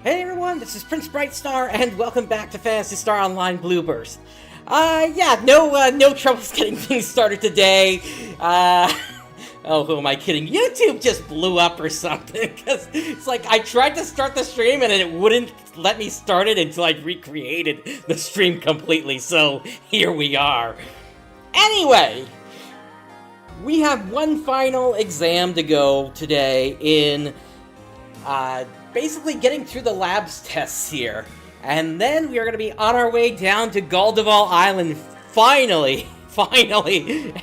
Hey everyone, this is PrinceBrightstar, and welcome back to Phantasy Star Online Blue Burst. No troubles getting things started today. Oh, who am I kidding? YouTube just blew up or something, because it's like I tried to start the stream and it wouldn't let me start it until I recreated the stream completely, so here we are. Anyway, we have one final exam to go today in, basically getting through the labs tests here. And then we are going to be on our way down to Gal Da Val Island, finally,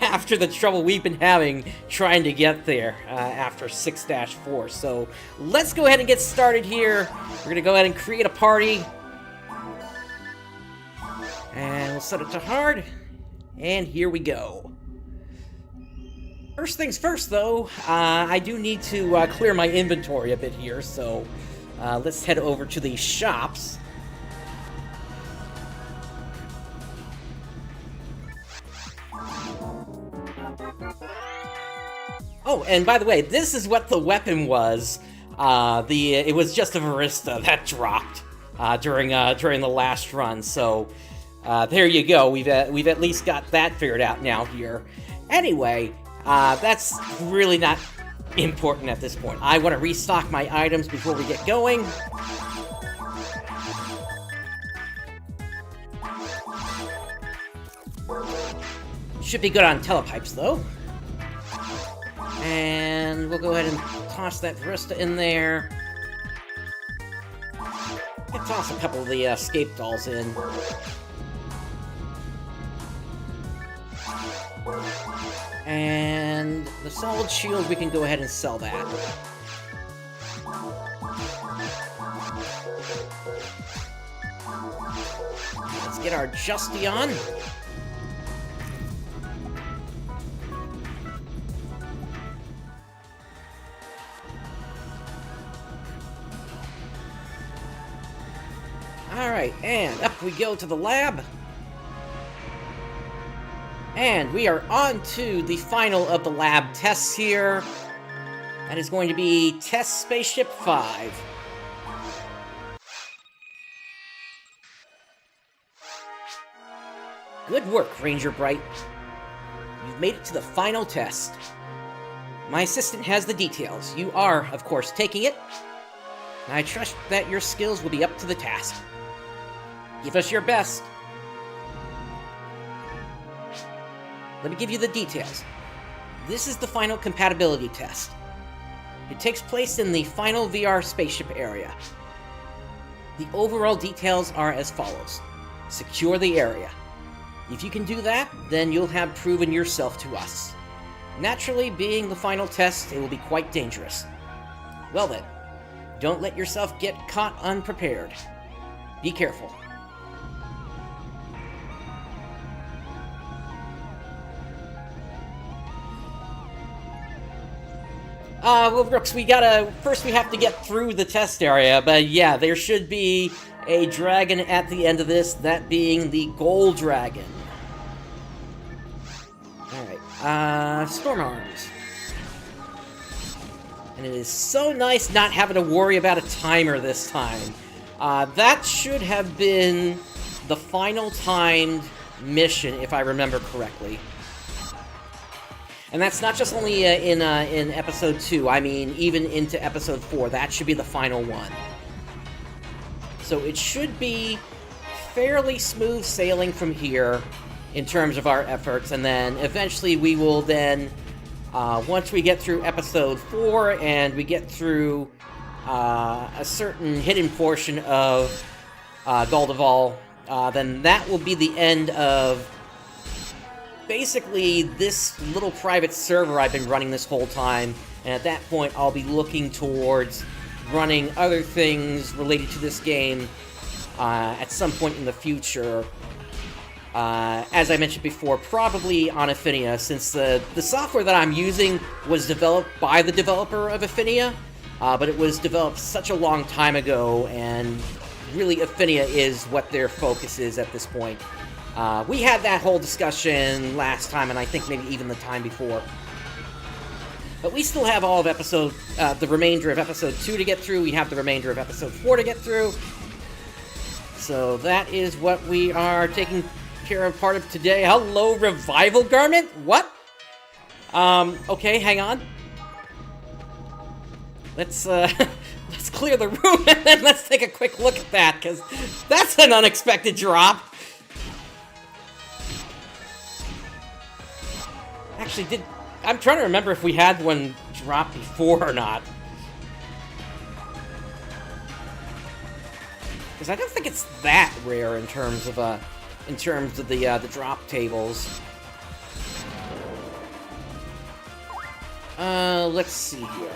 after the trouble we've been having trying to get there after 6-4. So let's go ahead and get started here. We're going to go ahead and create a party. And we'll set it to hard. And here we go. First things first, though, I do need to clear my inventory a bit here, so let's head over to the shops. Oh, and by the way, this is what the weapon was. It was just a Varista that dropped during the last run, so there you go. We've at least got that figured out now here. Anyway. That's really not important at this point. I want to restock my items before we get going. Should be good on telepipes, though. And we'll go ahead and toss that Varista in there. I'll toss a couple of the escape dolls in. And the solid shield, we can go ahead and sell that. Let's get our Justy on. Alright, and up we go to the lab. And we are on to the final of the lab tests here. That is going to be Test Spaceship 5. Good work, Ranger Bright. You've made it to the final test. My assistant has the details. You are, of course, taking it. And I trust that your skills will be up to the task. Give us your best. Let me give you the details. This is the final compatibility test. It takes place in the final VR Spaceship area. The overall details are as follows. Secure the area. If you can do that, then you'll have proven yourself to us. Naturally, being the final test, it will be quite dangerous. Well then, don't let yourself get caught unprepared. Be careful. Well, Brooks, first we have to get through the test area, but yeah, there should be a dragon at the end of this, that being the Gol Dragon. Alright, Storm Arms. And it is so nice not having to worry about a timer this time. That should have been the final timed mission, if I remember correctly. And that's not just only in Episode 2, I mean, even into Episode 4. That should be the final one. So it should be fairly smooth sailing from here in terms of our efforts, and then eventually we will then, once we get through Episode 4 and we get through a certain hidden portion of Gol Da Val, then that will be the end of basically this little private server I've been running this whole time, and at that point I'll be looking towards running other things related to this game at some point in the future. As I mentioned before, probably on Affinia, since the software that I'm using was developed by the developer of Affinia, but it was developed such a long time ago, and really Affinia is what their focus is at this point. We had that whole discussion last time, and I think maybe even the time before. But we still have all of the remainder of episode 2 to get through. We have the remainder of episode 4 to get through. So that is what we are taking care of part of today. Hello, Revival Garment? What? Okay, hang on. Let's clear the room and then let's take a quick look at that, because that's an unexpected drop. Actually, I'm trying to remember if we had one drop before or not. Because I don't think it's that rare in terms of the drop tables. Let's see here.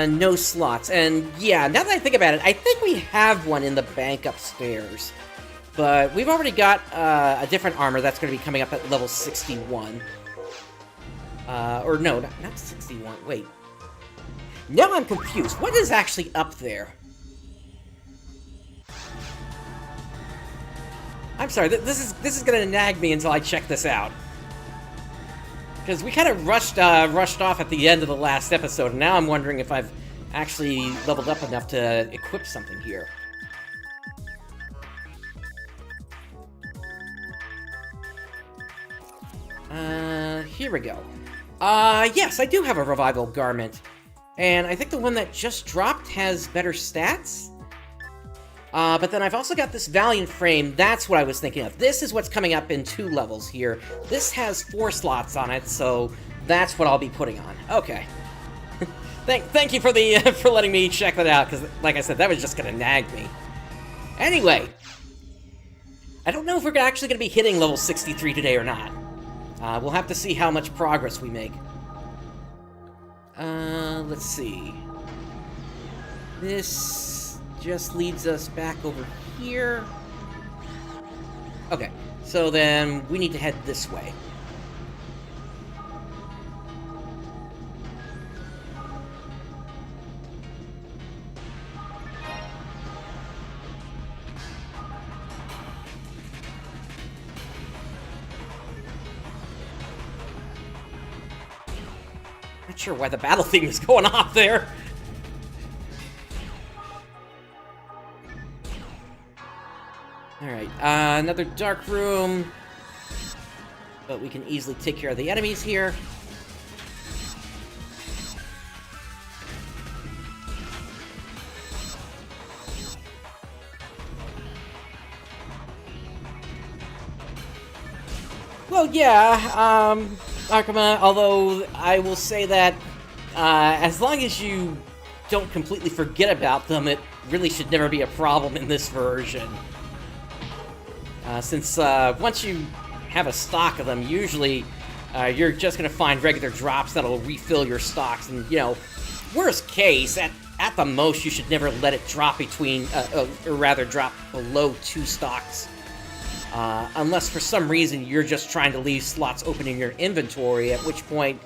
No slots. And yeah, now that I think about it, I think we have one in the bank upstairs. But we've already got a different armor that's going to be coming up at level 61. Or no, not 61. Wait. Now I'm confused. What is actually up there? I'm sorry. This is going to nag me until I check this out. Because we kind of rushed off at the end of the last episode, and now I'm wondering if I've actually leveled up enough to equip something here. Here we go. Yes, I do have a Revival Garment. And I think the one that just dropped has better stats. But then I've also got this Valiant Frame. That's what I was thinking of. This is what's coming up in 2 levels here. This has 4 slots on it, so that's what I'll be putting on. Okay. Thank you for for letting me check that out, because, like I said, that was just gonna nag me. Anyway, I don't know if we're actually gonna be hitting level 63 today or not. We'll have to see how much progress we make. Let's see. This just leads us back over here. Okay, so then we need to head this way. Not sure why the battle theme is going off there. Alright, another dark room. But we can easily take care of the enemies here. Well, yeah, Arkama, although I will say that as long as you don't completely forget about them, it really should never be a problem in this version. Since once you have a stock of them, usually you're just going to find regular drops that'll refill your stocks. And, you know, worst case, at the most, you should never let it drop between, or rather drop below 2 stocks. Unless for some reason you're just trying to leave slots open in your inventory, at which point,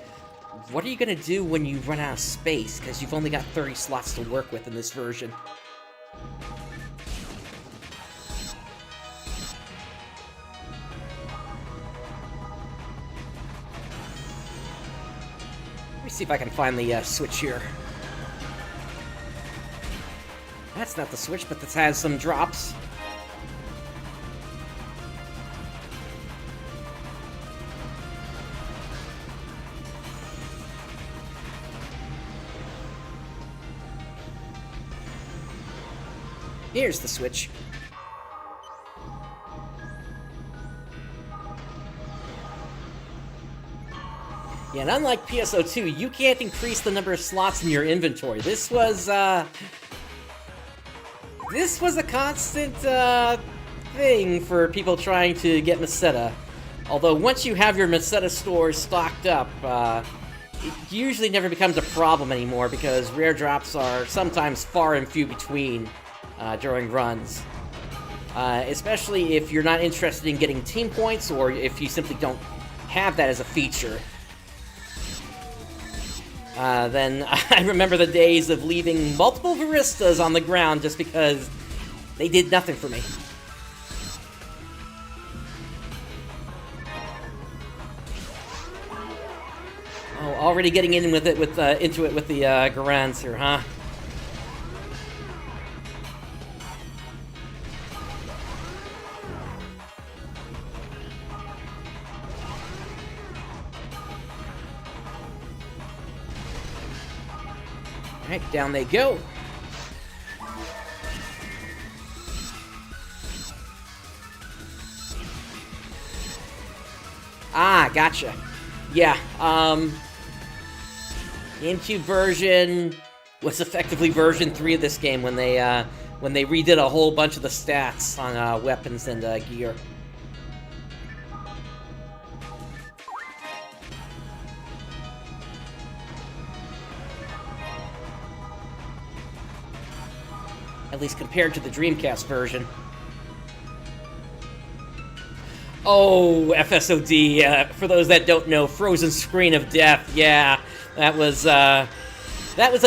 what are you going to do when you run out of space? Because you've only got 30 slots to work with in this version. Let me see if I can find the switch here. That's not the switch, but this has some drops. Here's the switch. Yeah, and unlike PSO2, you can't increase the number of slots in your inventory. This was a constant thing for people trying to get Meseta. Although once you have your Meseta stores stocked up, it usually never becomes a problem anymore because rare drops are sometimes far and few between during runs. Especially if you're not interested in getting team points or if you simply don't have that as a feature. Then I remember the days of leaving multiple Varistas on the ground just because they did nothing for me. Already getting in with it into it with the Garans here, huh? All right, down they go. Ah, gotcha. Yeah, GameCube version was effectively version 3 of this game when they redid a whole bunch of the stats on weapons and gear. At least compared to the Dreamcast version. Oh, FSOD, for those that don't know, Frozen Screen of Death, yeah, that was a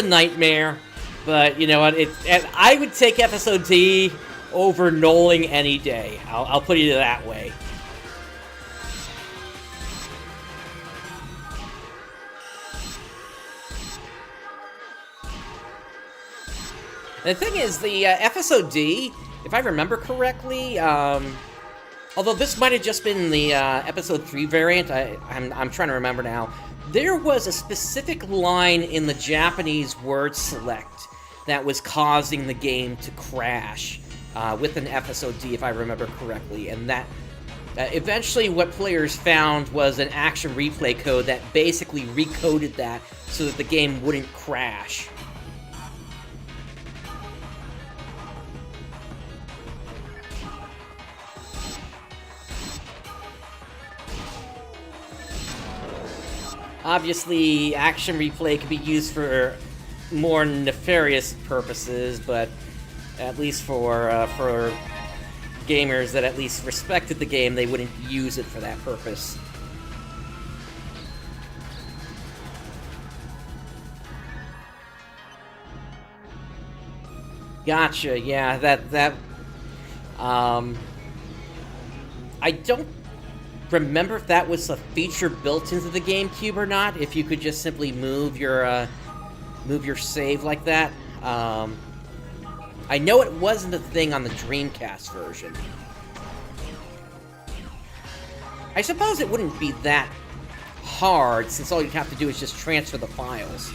nightmare, but you know what, I would take FSOD over Knolling any day, I'll put it that way. The thing is, the FSOD, if I remember correctly, although this might have just been the Episode 3 variant, I'm trying to remember now, there was a specific line in the Japanese word select that was causing the game to crash with an FSOD, if I remember correctly, and that eventually what players found was an action replay code that basically recoded that so that the game wouldn't crash. Obviously, action replay can be used for more nefarious purposes, but at least for gamers that at least respected the game, they wouldn't use it for that purpose. Gotcha, yeah, I don't remember if that was a feature built into the GameCube or not, if you could just simply move your save like that. I know it wasn't a thing on the Dreamcast version. I suppose it wouldn't be that hard, since all you'd have to do is just transfer the files.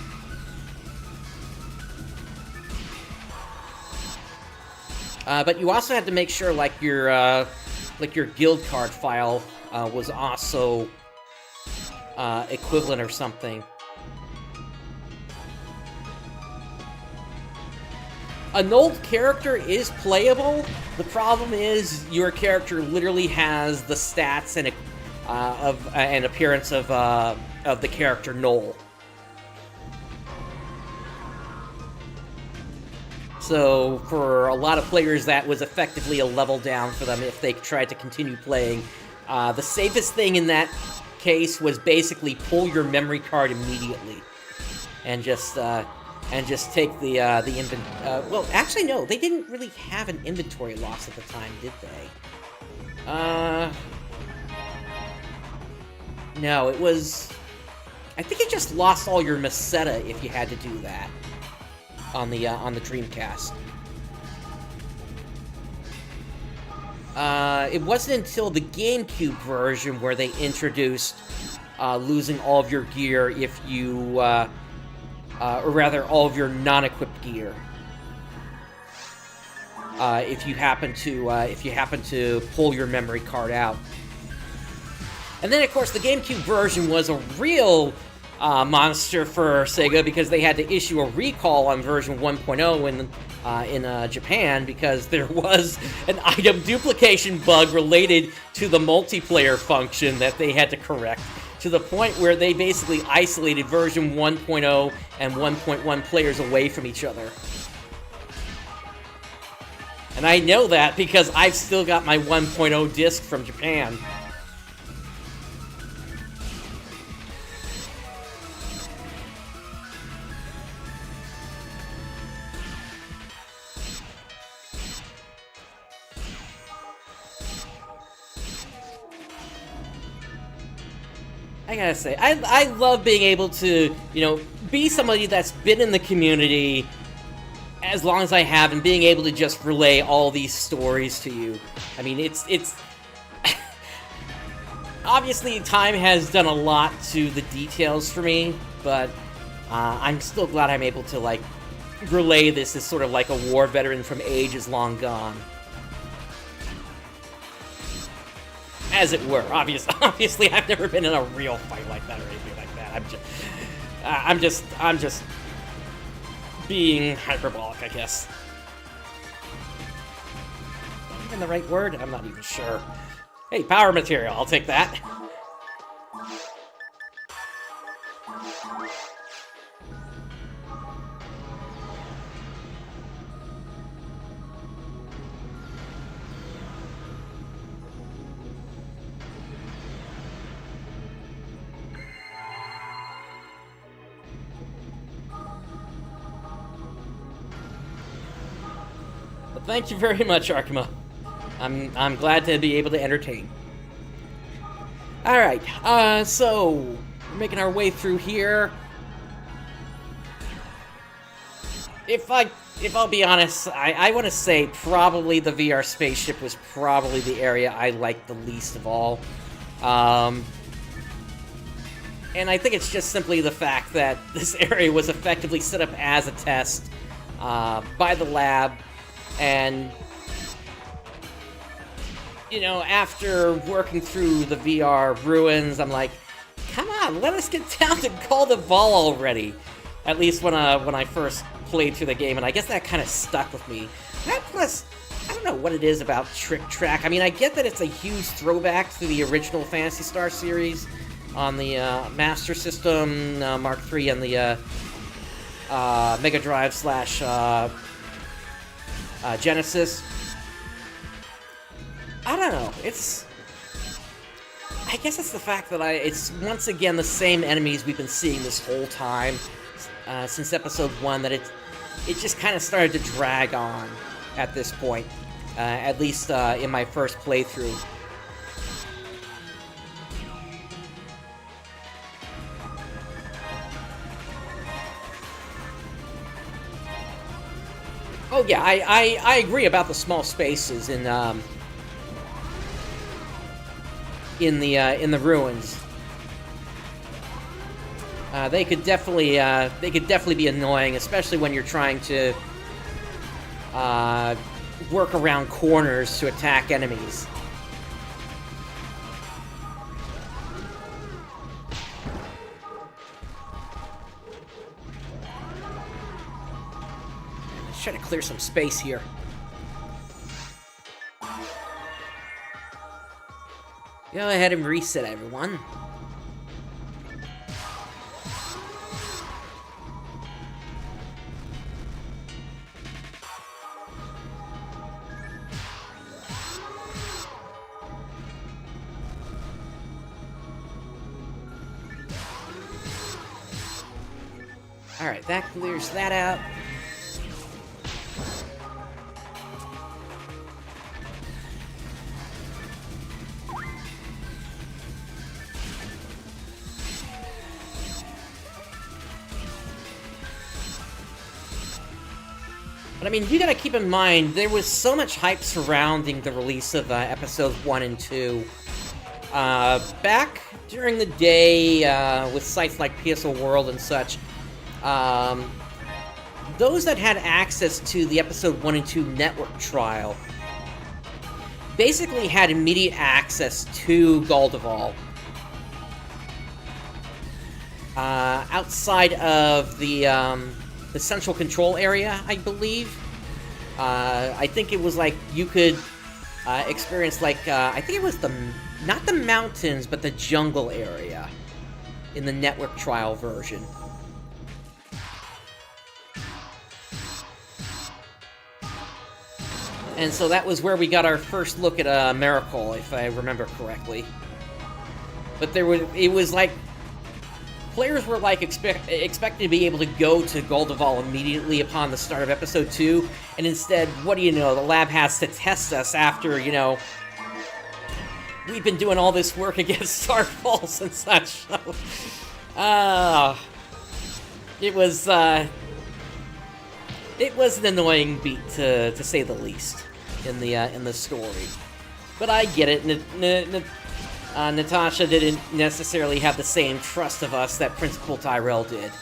But you also had to make sure, like your guild card file was also equivalent or something. An old character is playable. The problem is your character literally has the stats and and appearance of the character Noel. So for a lot of players, that was effectively a level down for them if they tried to continue playing. The safest thing in that case was basically pull your memory card immediately, and just take the well, actually no, they didn't really have an inventory loss at the time, did they? No, it was. I think it just lost all your Meseta if you had to do that on the Dreamcast. It wasn't until the GameCube version where they introduced losing all of your gear if you, or rather, all of your non-equipped gear. If you happen to pull your memory card out. And then, of course, the GameCube version was a real monster for Sega because they had to issue a recall on version 1.0 in Japan because there was an item duplication bug related to the multiplayer function that they had to correct, to the point where they basically isolated version 1.0 and 1.1 players away from each other. And I know that because I've still got my 1.0 disc from Japan. I gotta say, I love being able to, you know, be somebody that's been in the community as long as I have, and being able to just relay all these stories to you. I mean, it's obviously time has done a lot to the details for me, but I'm still glad I'm able to, like, relay this as sort of like a war veteran from ages long gone. As it were. Obviously, I've never been in a real fight like that or anything like that. I'm just being hyperbolic, I guess. Is that even the right word? I'm not even sure. Hey, power material, I'll take that. Thank you very much, Arkema. I'm glad to be able to entertain. Alright, so we're making our way through here. If I'll be honest, I want to say probably the VR Spaceship was probably the area I liked the least of all. And I think it's just simply the fact that this area was effectively set up as a test by the lab. And, you know, after working through the VR ruins, I'm like, come on, let us get down to Gol Da Val already. At least when I first played through the game, and I guess that kind of stuck with me. That plus, I don't know what it is about Trick Track. I mean, I get that it's a huge throwback to the original Phantasy Star series on the Master System, Mark III, and the Mega Drive / Genesis. I don't know, I guess it's the fact that it's once again the same enemies we've been seeing this whole time, since episode 1, that it just kind of started to drag on at this point, at least in my first playthrough. Oh yeah, I agree about the small spaces in the ruins. They could definitely be annoying, especially when you're trying to work around corners to attack enemies. Try to clear some space here. Go ahead and reset, everyone. Alright, that clears that out. But I mean, you gotta keep in mind, there was so much hype surrounding the release of episodes 1 and 2. Back during the day, with sites like PSO World and such, those that had access to the episode 1 and 2 network trial basically had immediate access to Gol Da Val. Outside of the central control area, I believe. I think it was like you could experience, like, I think it was not the mountains, but the jungle area in the network trial version. And so that was where we got our first look at Miracle, if I remember correctly. But it was like, players were like expected to be able to go to Gol Da Val immediately upon the start of episode 2, and instead, what do you know, the lab has to test us after, you know, we've been doing all this work against Starfalls and such. So, it was an annoying beat to say the least in the story. But I get it. Natasha didn't necessarily have the same trust of us that Principal Tyrell did.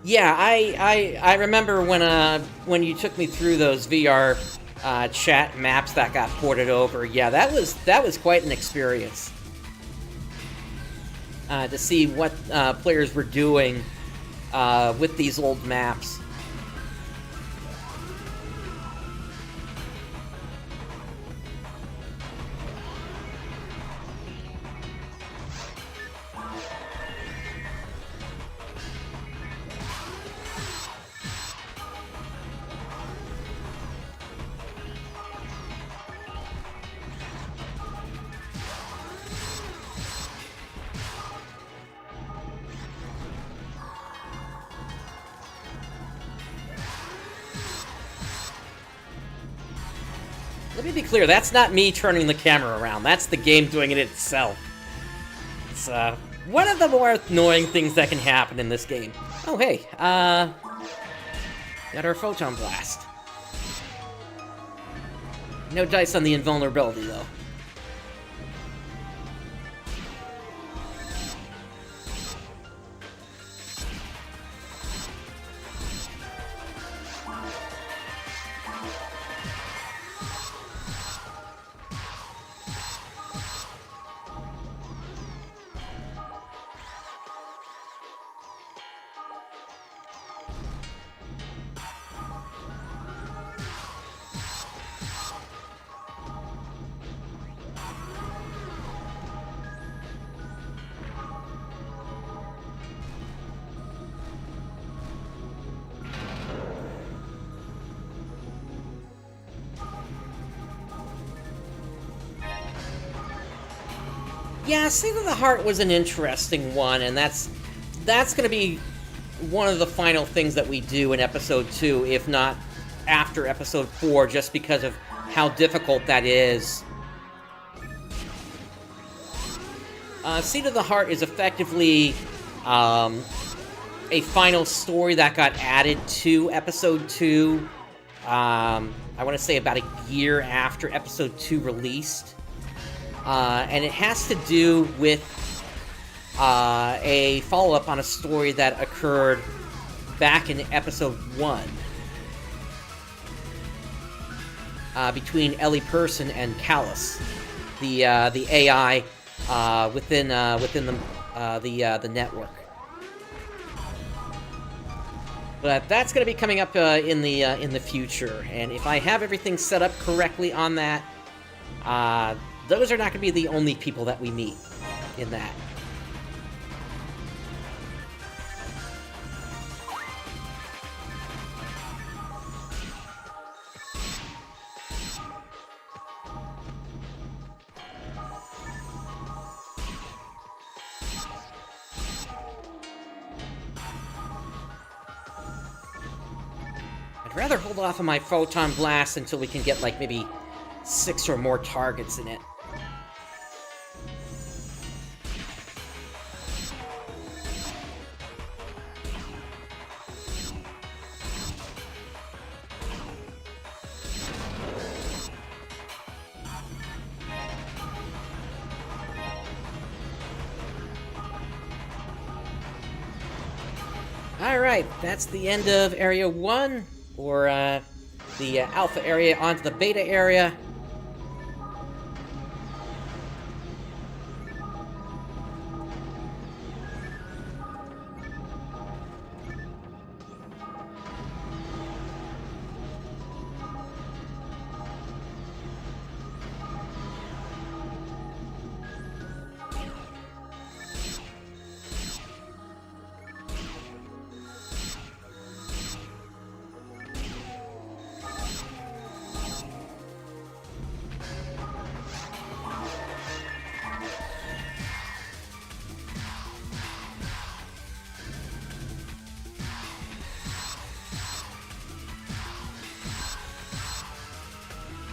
Yeah, I remember when you took me through those VR chat maps that got ported over. Yeah, that was quite an experience to see what players were doing with these old maps. Let me be clear, that's not me turning the camera around. That's the game doing it itself. It's one of the more annoying things that can happen in this game. Oh, hey, got our Photon Blast. No dice on the invulnerability, though. Yeah, State of the Heart was an interesting one, and that's going to be one of the final things that we do in Episode 2, if not after Episode 4, just because of how difficult that is. Seat of the Heart is effectively a final story that got added to Episode 2, I want to say about a year after Episode 2 released. And it has to do with a follow-up on a story that occurred back in Episode 1 between Ellie Person and Callus, the AI within the network. But that's going to be coming up in the future, and if I have everything set up correctly on that, those are not going to be the only people that we meet in that. I'd rather hold off on my Photon Blast until we can get, like, maybe 6 or more targets in it. Alright, that's the end of Area 1, or the Alpha area onto the Beta area.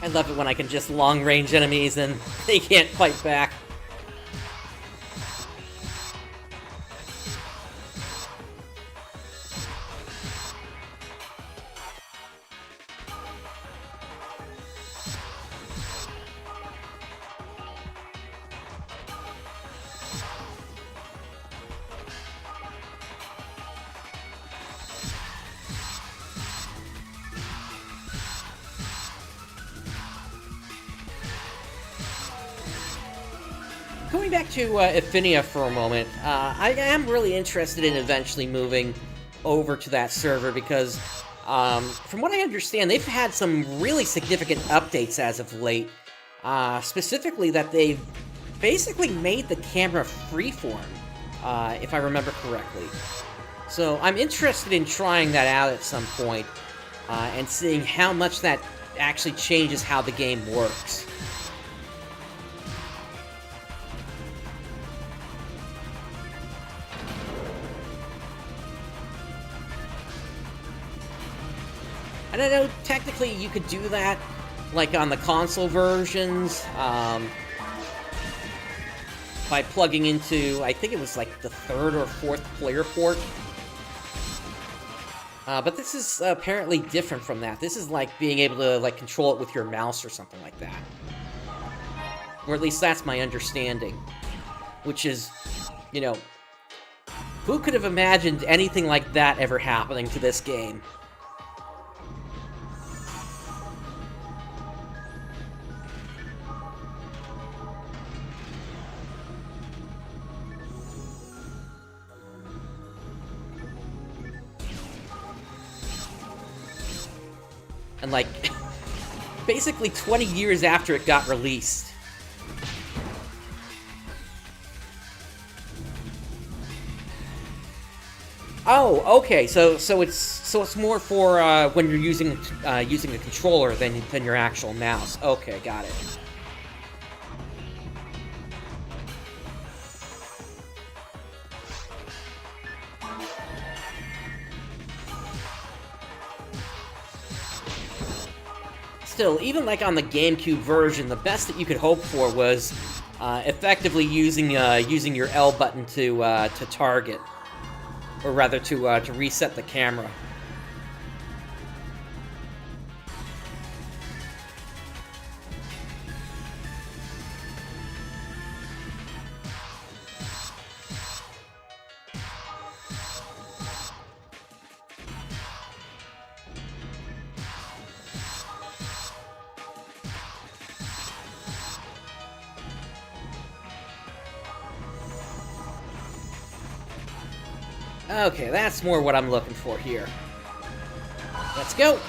I love it when I can just long-range enemies and they can't fight back. Going back to Affinia for a moment, I am really interested in eventually moving over to that server because, from what I understand, they've had some really significant updates as of late. Specifically that they've basically made the camera freeform, if I remember correctly. So I'm interested in trying that out at some point, and seeing how much that actually changes how the game works. And I know technically you could do that, like on the console versions, by plugging into, I think it was like the 3rd or 4th player port. But this is apparently different from that. This is like being able to like control it with your mouse or something like that. Or at least that's my understanding. Which is, you know, who could have imagined anything like that ever happening to this game? And like, basically 20 years after it got released. Oh, okay. So it's more for when you're using a controller than your actual mouse. Okay, got it. Still, even like on the GameCube version, the best that you could hope for was effectively using your L button to target, or rather to reset the camera. Okay, that's more what I'm looking for here. Let's go!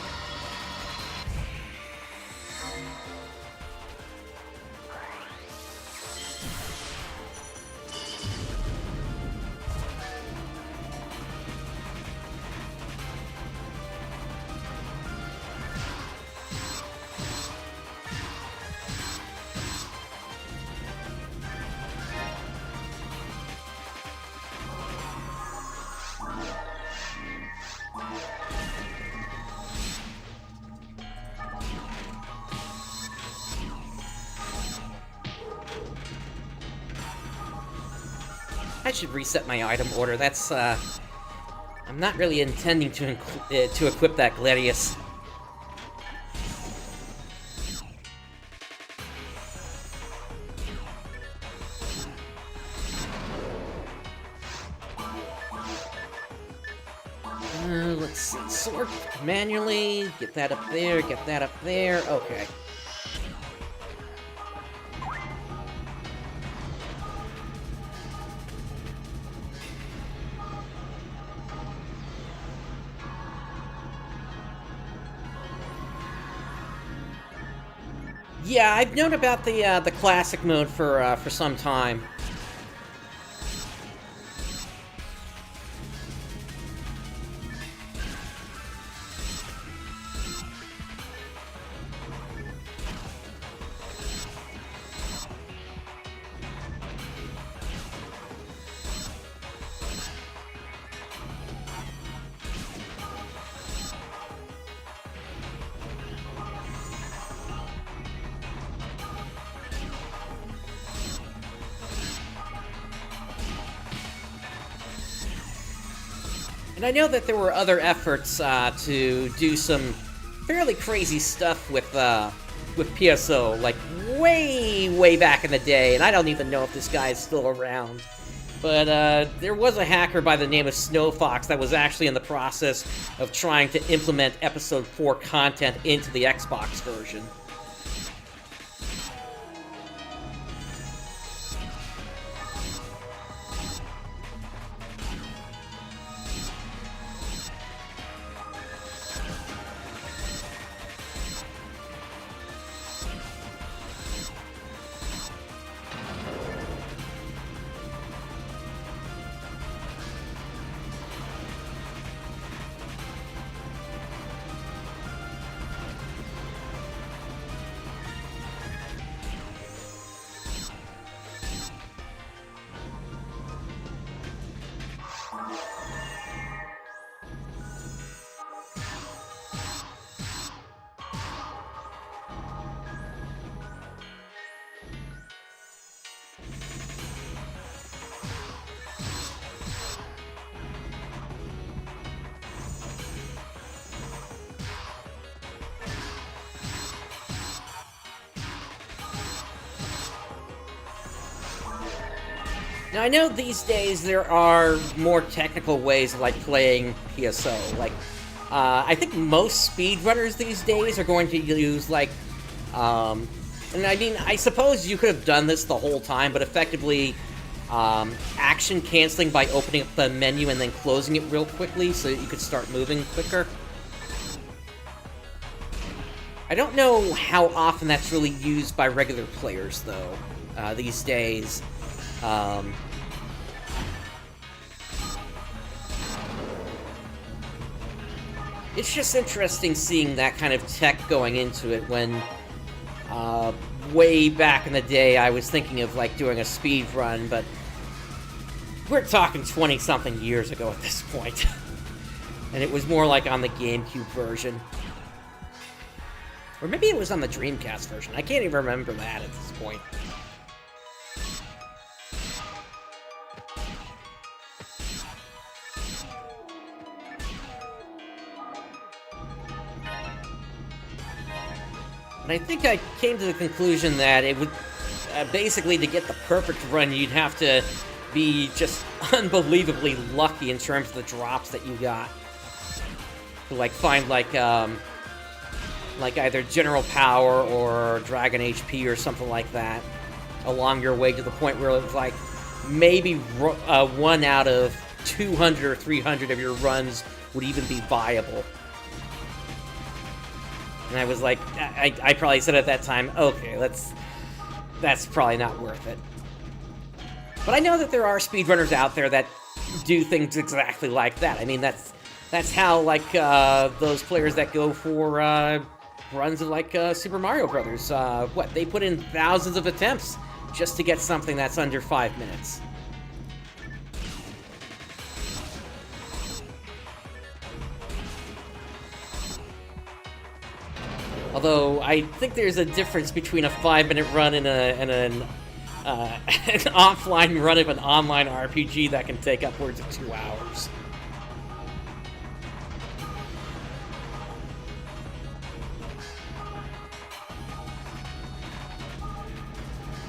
I should reset my item order. That's, I'm not really intending to equip that Gladius. Let's see. Sort manually. Get that up there. Get that up there. Okay. Yeah, I've known about the classic mode for some time. And I know that there were other efforts to do some fairly crazy stuff with PSO, like way back in the day, and I don't even know if this guy is still around. But there was a hacker by the name of Snowfox that was actually in the process of trying to implement Episode 4 content into the Xbox version. Now, I know these days there are more technical ways of, like, playing PSO. Like, I think most speedrunners these days are going to use, like, and I mean, I suppose you could have done this the whole time, but effectively, action canceling by opening up the menu and then closing it real quickly so that you could start moving quicker. I don't know how often that's really used by regular players, though, these days. It's just interesting seeing that kind of tech going into it when, way back in the day, I was thinking of, like, doing a speed run, but we're talking 20-something years ago at this point. And it was more like on the GameCube version. Or maybe it was on the Dreamcast version. I can't even remember that at this point. And I think I came to the conclusion that it would, basically, to get the perfect run, you'd have to be just unbelievably lucky in terms of the drops that you got. To, like, find, like either General Power or Dragon HP or something like that along your way to the point where it's like maybe 1 out of 200 or 300 of your runs would even be viable. And I was like, I probably said at that time, okay, that's probably not worth it. But I know that there are speedrunners out there that do things exactly like that. I mean, that's how, like, those players that go for runs of, like, Super Mario Brothers, they put in thousands of attempts just to get something that's under 5 minutes. Although, I think there's a difference between a 5-minute run and an offline run of an online RPG that can take upwards of 2 hours.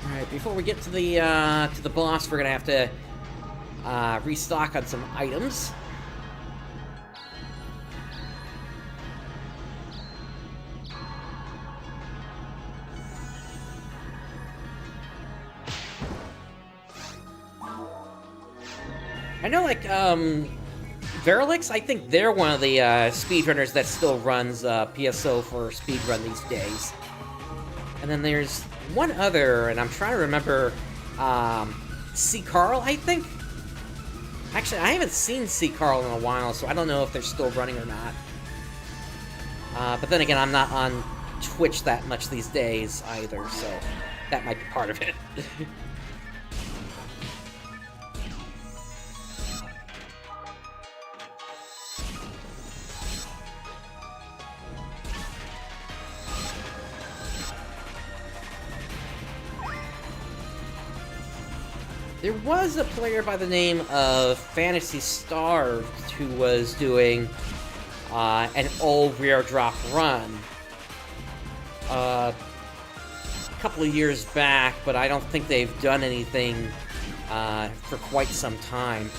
Alright, before we get to the boss, we're gonna have to restock on some items. I know, like, Verilix, I think they're one of the speedrunners that still runs PSO for speedrun these days. And then there's one other, and I'm trying to remember, C. Carl, I think? Actually, I haven't seen C. Carl in a while, so I don't know if they're still running or not. But then again, I'm not on Twitch that much these days either, so that might be part of it. There was a player by the name of Phantasy Star who was doing an old rare drop run a couple of years back, but I don't think they've done anything for quite some time.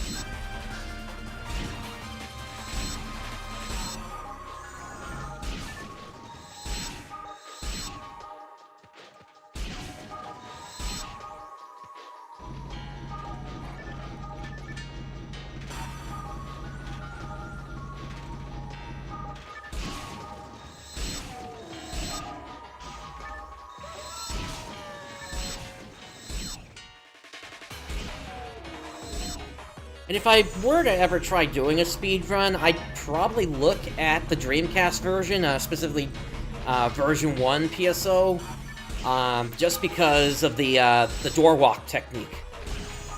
And if I were to ever try doing a speedrun, I'd probably look at the Dreamcast version, specifically version 1 PSO, just because of the door walk technique.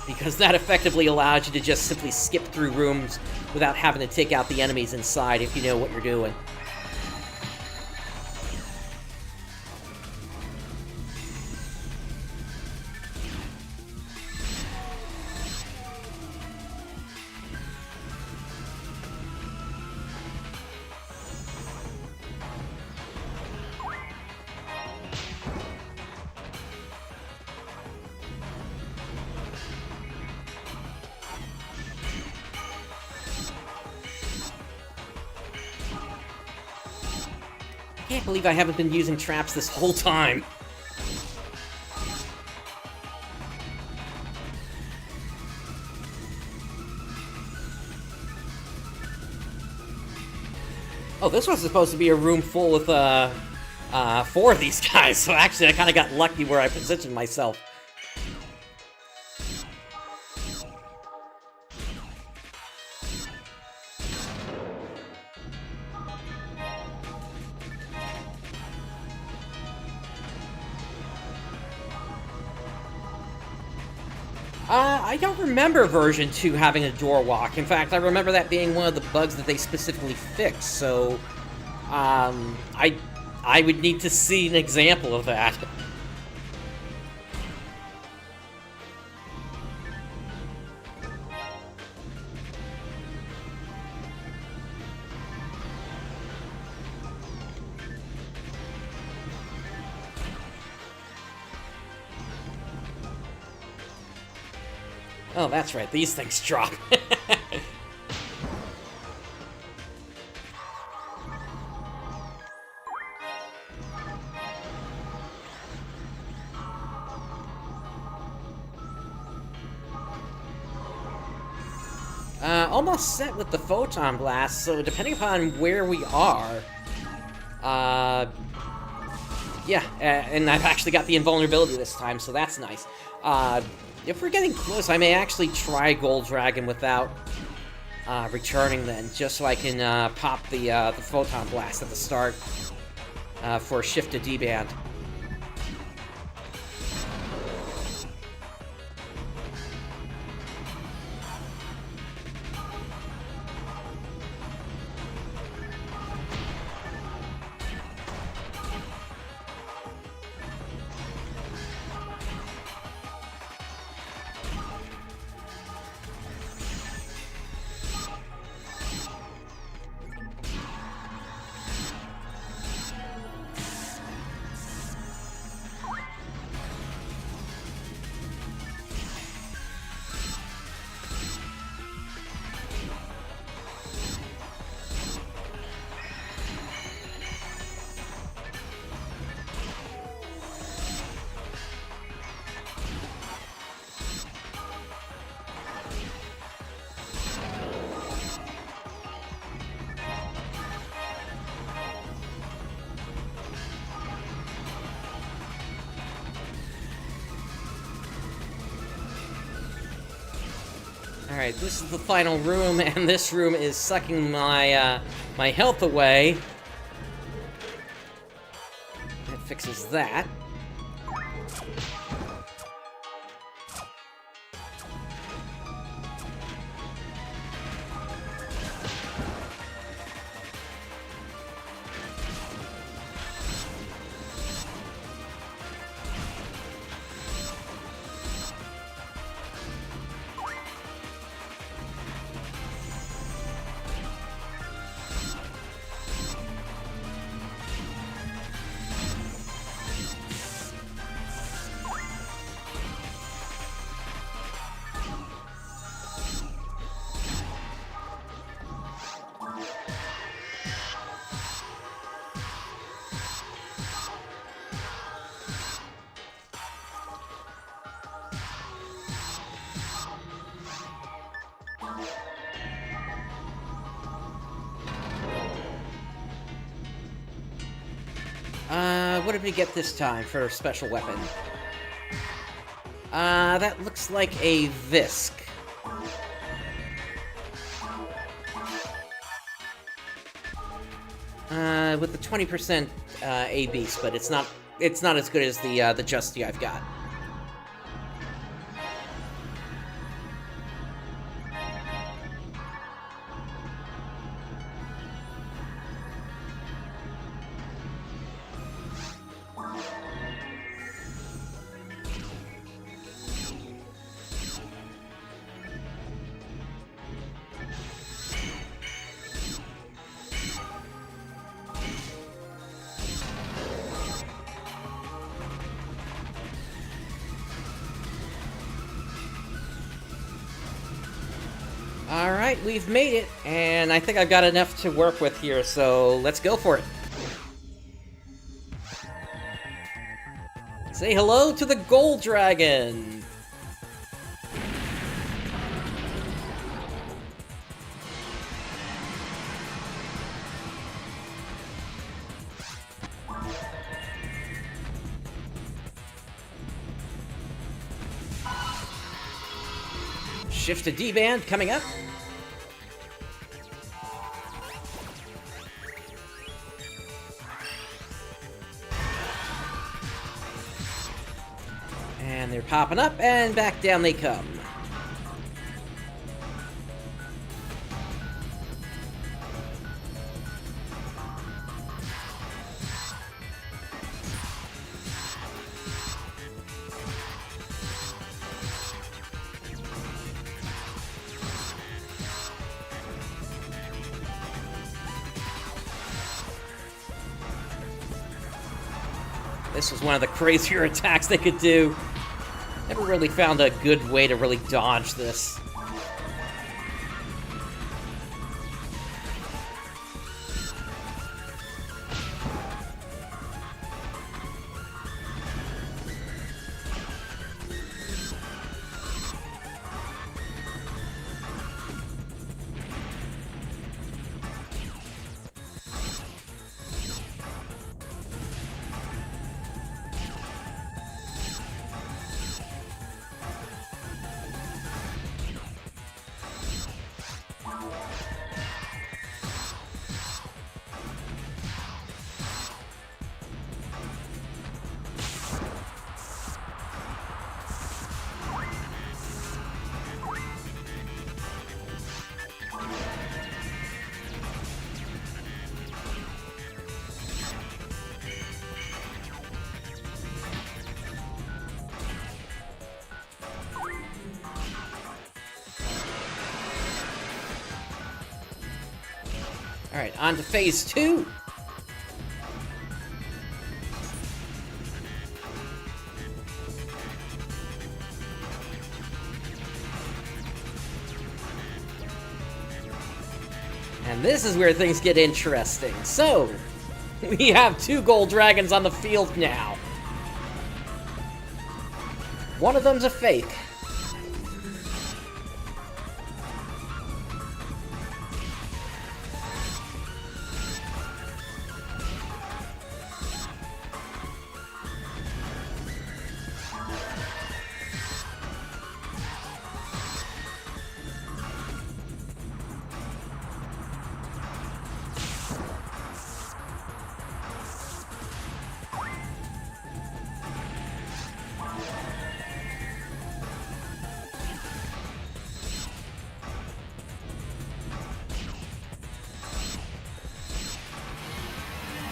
Because that effectively allows you to just simply skip through rooms without having to take out the enemies inside if you know what you're doing. I can't believe I haven't been using traps this whole time. Oh, this was supposed to be a room full with, 4 of these guys, so actually I kind of got lucky where I positioned myself. I don't remember version 2 having a door walk. In fact, I remember that being one of the bugs that they specifically fixed, so I would need to see an example of that. Oh, that's right, these things drop. Almost set with the Photon Blast, so depending upon where we are, yeah, and I've actually got the invulnerability this time, so that's nice. If we're getting close, I may actually try Gol Dragon without returning then, just so I can pop the Photon Blast at the start for a shift to D-band. Alright, this is the final room, and this room is sucking my, my health away. That fixes that. what did we get this time for special weapon? That looks like a Visk. With the 20% AB split, it's not as good as the Justy I've got. Alright, we've made it, and I think I've got enough to work with here, so let's go for it. Say hello to the Gol Dragon! Shift to D-band coming up. And they're popping up, and back down they come. This was one of the crazier attacks they could do. Never really found a good way to really dodge this. Alright, on to phase 2. And this is where things get interesting. So, we have 2 Gol Dragons on the field now. One of them's a fake.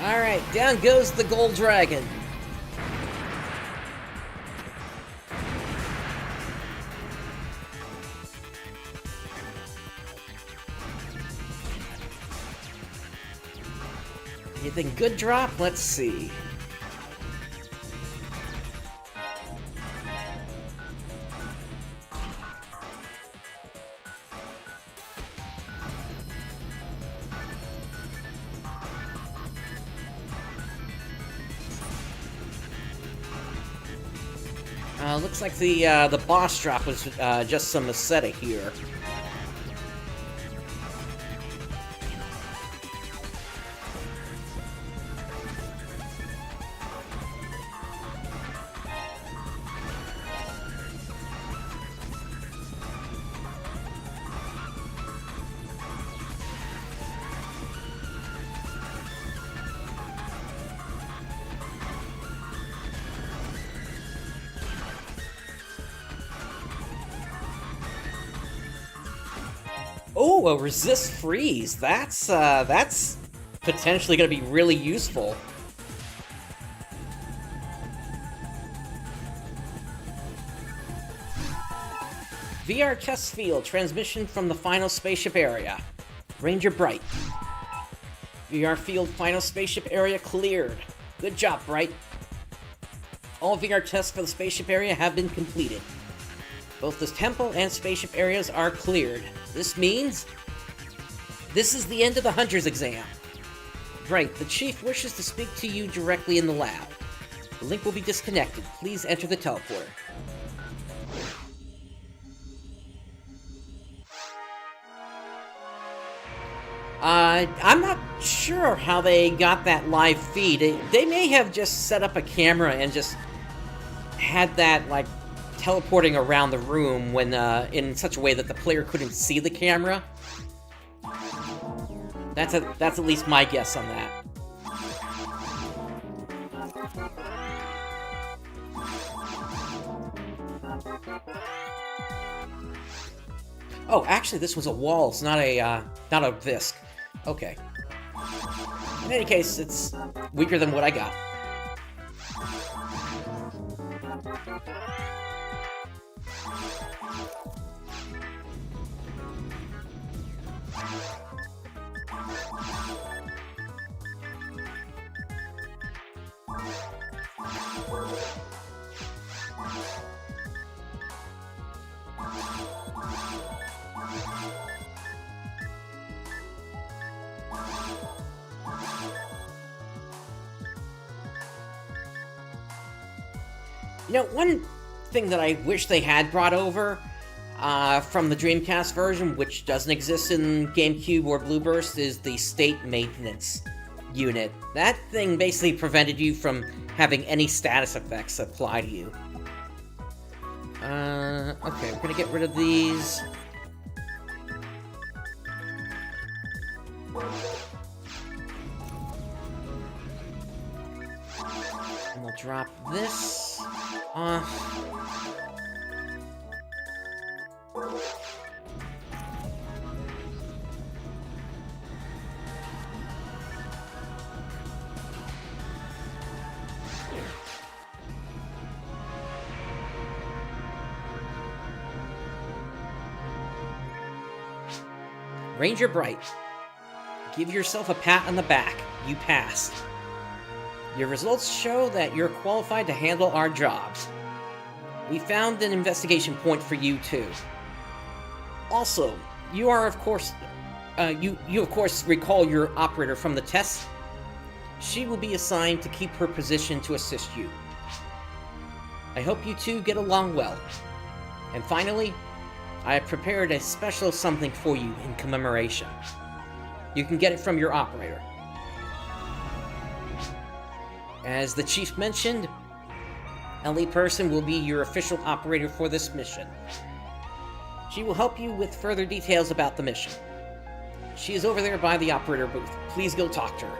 Alright, down goes the Gol Dragon. Anything good drop? Let's see. Looks like the boss drop was just some Meseta here. Oh, a resist freeze. That's potentially going to be really useful. VR test field, transmission from the final spaceship area. Ranger Bright. VR field, final spaceship area cleared. Good job, Bright. All VR tests for the spaceship area have been completed. Both the temple and spaceship areas are cleared. This means this is the end of the Hunter's exam. Bright, the Chief wishes to speak to you directly in the lab. The link will be disconnected. Please enter the teleporter. I'm not sure how they got that live feed. They may have just set up a camera and just had that, like, teleporting around the room when, in such a way that the player couldn't see the camera. That's at least my guess on that. Oh, actually, this was a waltz, not a Visk. Okay. In any case, it's weaker than what I got. You know, one thing that I wish they had brought over from the Dreamcast version, which doesn't exist in GameCube or Blueburst, is the state maintenance unit. That thing basically prevented you from having any status effects apply to you. Okay, we're gonna get rid of these. And we'll drop this. Ranger Bright, give yourself a pat on the back. You passed. Your results show that you're qualified to handle our jobs. We found an investigation point for you, too. Also, you are, of course, you of course recall your operator from the test. She will be assigned to keep her position to assist you. I hope you two get along well. And finally, I have prepared a special something for you in commemoration. You can get it from your operator. As the Chief mentioned, Ellie Person will be your official operator for this mission. She will help you with further details about the mission. She is over there by the operator booth. Please go talk to her.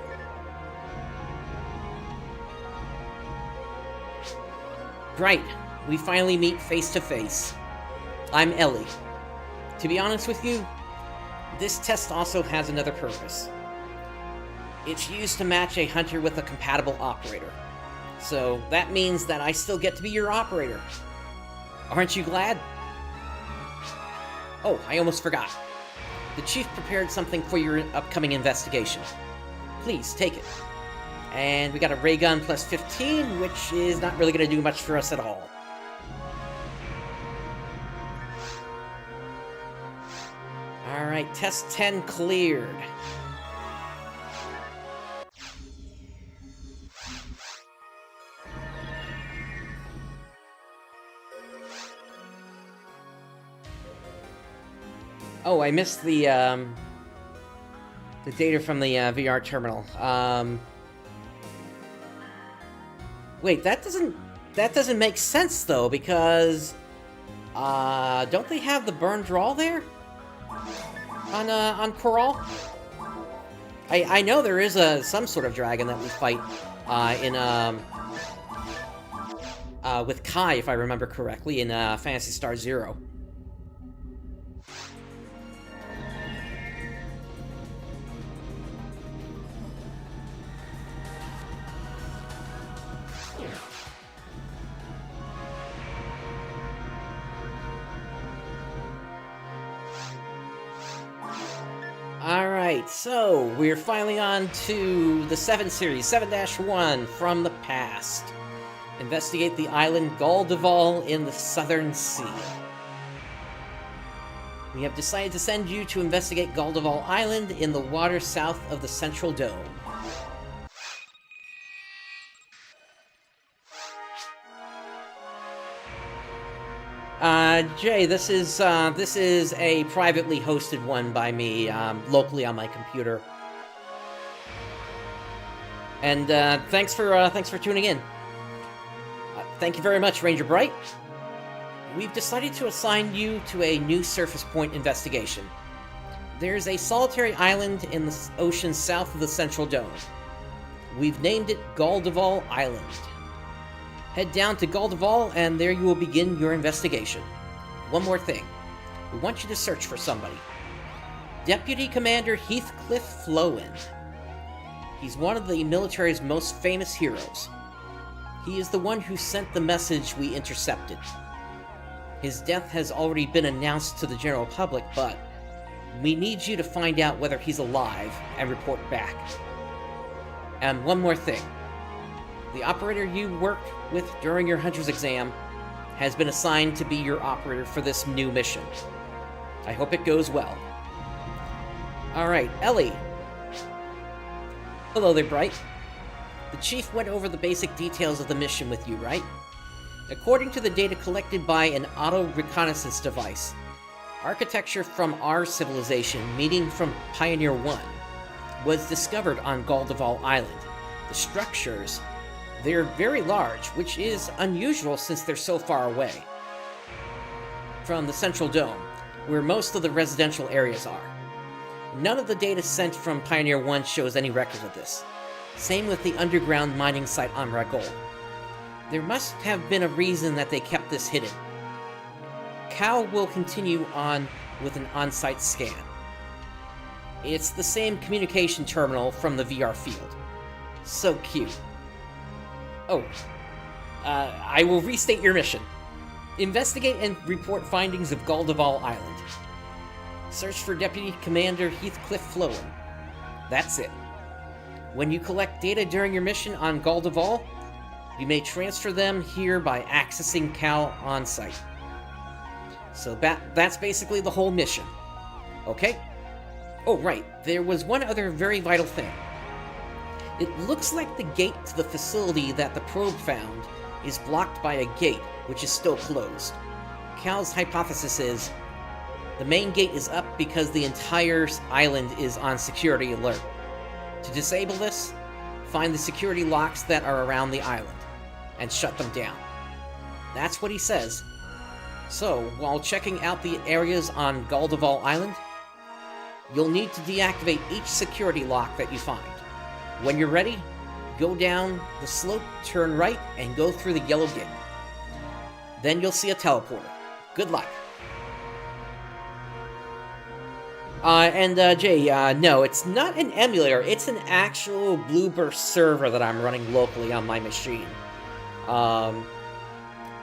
Bright, we finally meet face to face. I'm Ellie. To be honest with you, this test also has another purpose. It's used to match a hunter with a compatible operator. So that means that I still get to be your operator. Aren't you glad? Oh, I almost forgot. The Chief prepared something for your upcoming investigation. Please, take it. And we got a ray gun plus 15, which is not really going to do much for us at all. Alright, test 10 cleared. Oh, I missed the data from the VR terminal. Wait, that doesn't make sense though, because don't they have the burn draw there on Coral? I know there is some sort of dragon that we fight with Kai, if I remember correctly, in Phantasy Star Zero. so we're finally on to the 7 series, 7-1 from the past. Investigate the island Gol Da Val in the Southern Sea. We have decided to send you to investigate Gal Da Val Island in the water south of the Central Dome. Jay, this is a privately hosted one by me, locally on my computer. And, thanks for tuning in. Thank you very much, Ranger Bright. We've decided to assign you to a new surface point investigation. There's a solitary island in the ocean south of the Central Dome. We've named it Gol Da Val Island. Head down to Gol Da Val, and there you will begin your investigation. One more thing. We want you to search for somebody. Deputy Commander Heathcliff Flowen. He's one of the military's most famous heroes. He is the one who sent the message we intercepted. His death has already been announced to the general public, but we need you to find out whether he's alive and report back. And one more thing. The operator you worked with during your Hunter's exam has been assigned to be your operator for this new mission. I hope it goes well. Alright, Ellie. Hello there, Bright. The Chief went over the basic details of the mission with you, right? According to the data collected by an auto-reconnaissance device, architecture from our civilization, meaning from Pioneer 1, was discovered on Gol Da Val Island. The structures, they're very large, which is unusual since they're so far away from the Central Dome, where most of the residential areas are. None of the data sent from Pioneer 1 shows any record of this. Same with the underground mining site on Ragol. There must have been a reason that they kept this hidden. Cal will continue on with an on-site scan. It's the same communication terminal from the VR field. So cute. Oh, I will restate your mission. Investigate and report findings of Gol Da Val Island. Search for Deputy Commander Heathcliff Flowen. That's it. When you collect data during your mission on Gol Da Val, you may transfer them here by accessing Cal on-site. So that's basically the whole mission. Okay? Oh, right. There was one other very vital thing. It looks like the gate to the facility that the probe found is blocked by a gate, which is still closed. Cal's hypothesis is the main gate is up because the entire island is on security alert. To disable this, find the security locks that are around the island and shut them down. That's what he says. So, while checking out the areas on Gol Da Val Island, you'll need to deactivate each security lock that you find. When you're ready, go down the slope, turn right, and go through the yellow gate. Then you'll see a teleporter. Good luck. Jay, no, it's not an emulator, it's an actual Blueburst server that I'm running locally on my machine.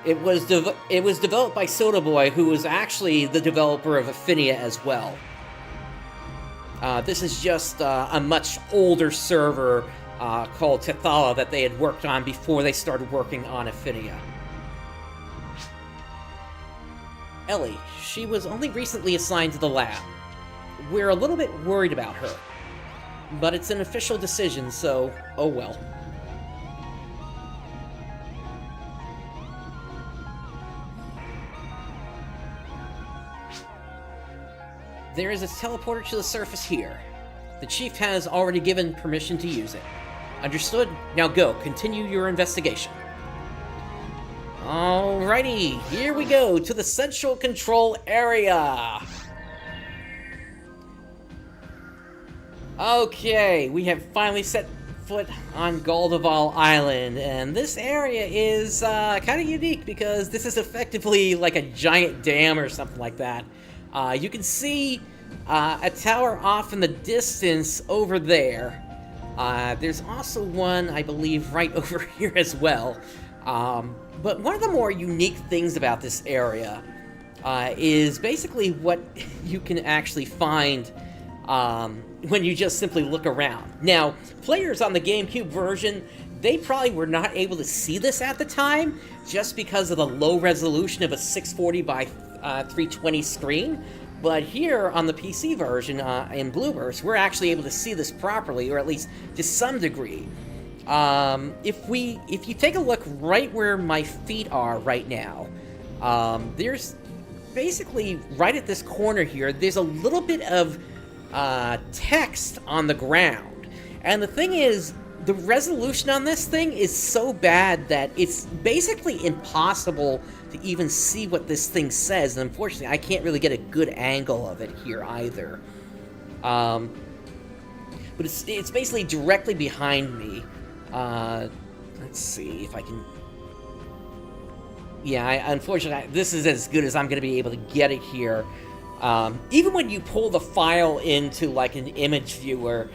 It was developed by Soda Boy, who was actually the developer of Affinia as well. This is just a much older server called Tethala that they had worked on before they started working on Affinia. Ellie, she was only recently assigned to the lab. We're a little bit worried about her, but it's an official decision, so oh well. There is a teleporter to the surface here. The Chief has already given permission to use it. Understood? Now go, continue your investigation. Alrighty, here we go to the Central Control Area. Okay, we have finally set foot on Gol Da Val Island, and this area is kind of unique because this is effectively like a giant dam or something like that. You can see a tower off in the distance over there. There's also one, I believe, right over here as well. But one of the more unique things about this area is basically what you can actually find when you just simply look around. Now, players on the GameCube version, they probably were not able to see this at the time, just because of the low resolution of a 640 by 320 screen. But here on the PC version, in Blueburst, we're actually able to see this properly, or at least to some degree. If you take a look right where my feet are right now, there's basically right at this corner here, there's a little bit of text on the ground. And the thing is, the resolution on this thing is so bad that it's basically impossible to even see what this thing says. And unfortunately, I can't really get a good angle of it here either. But it's basically directly behind me. Let's see if I can... Yeah, unfortunately, this is as good as I'm going to be able to get it here. Even when you pull the file into, like, an image viewer,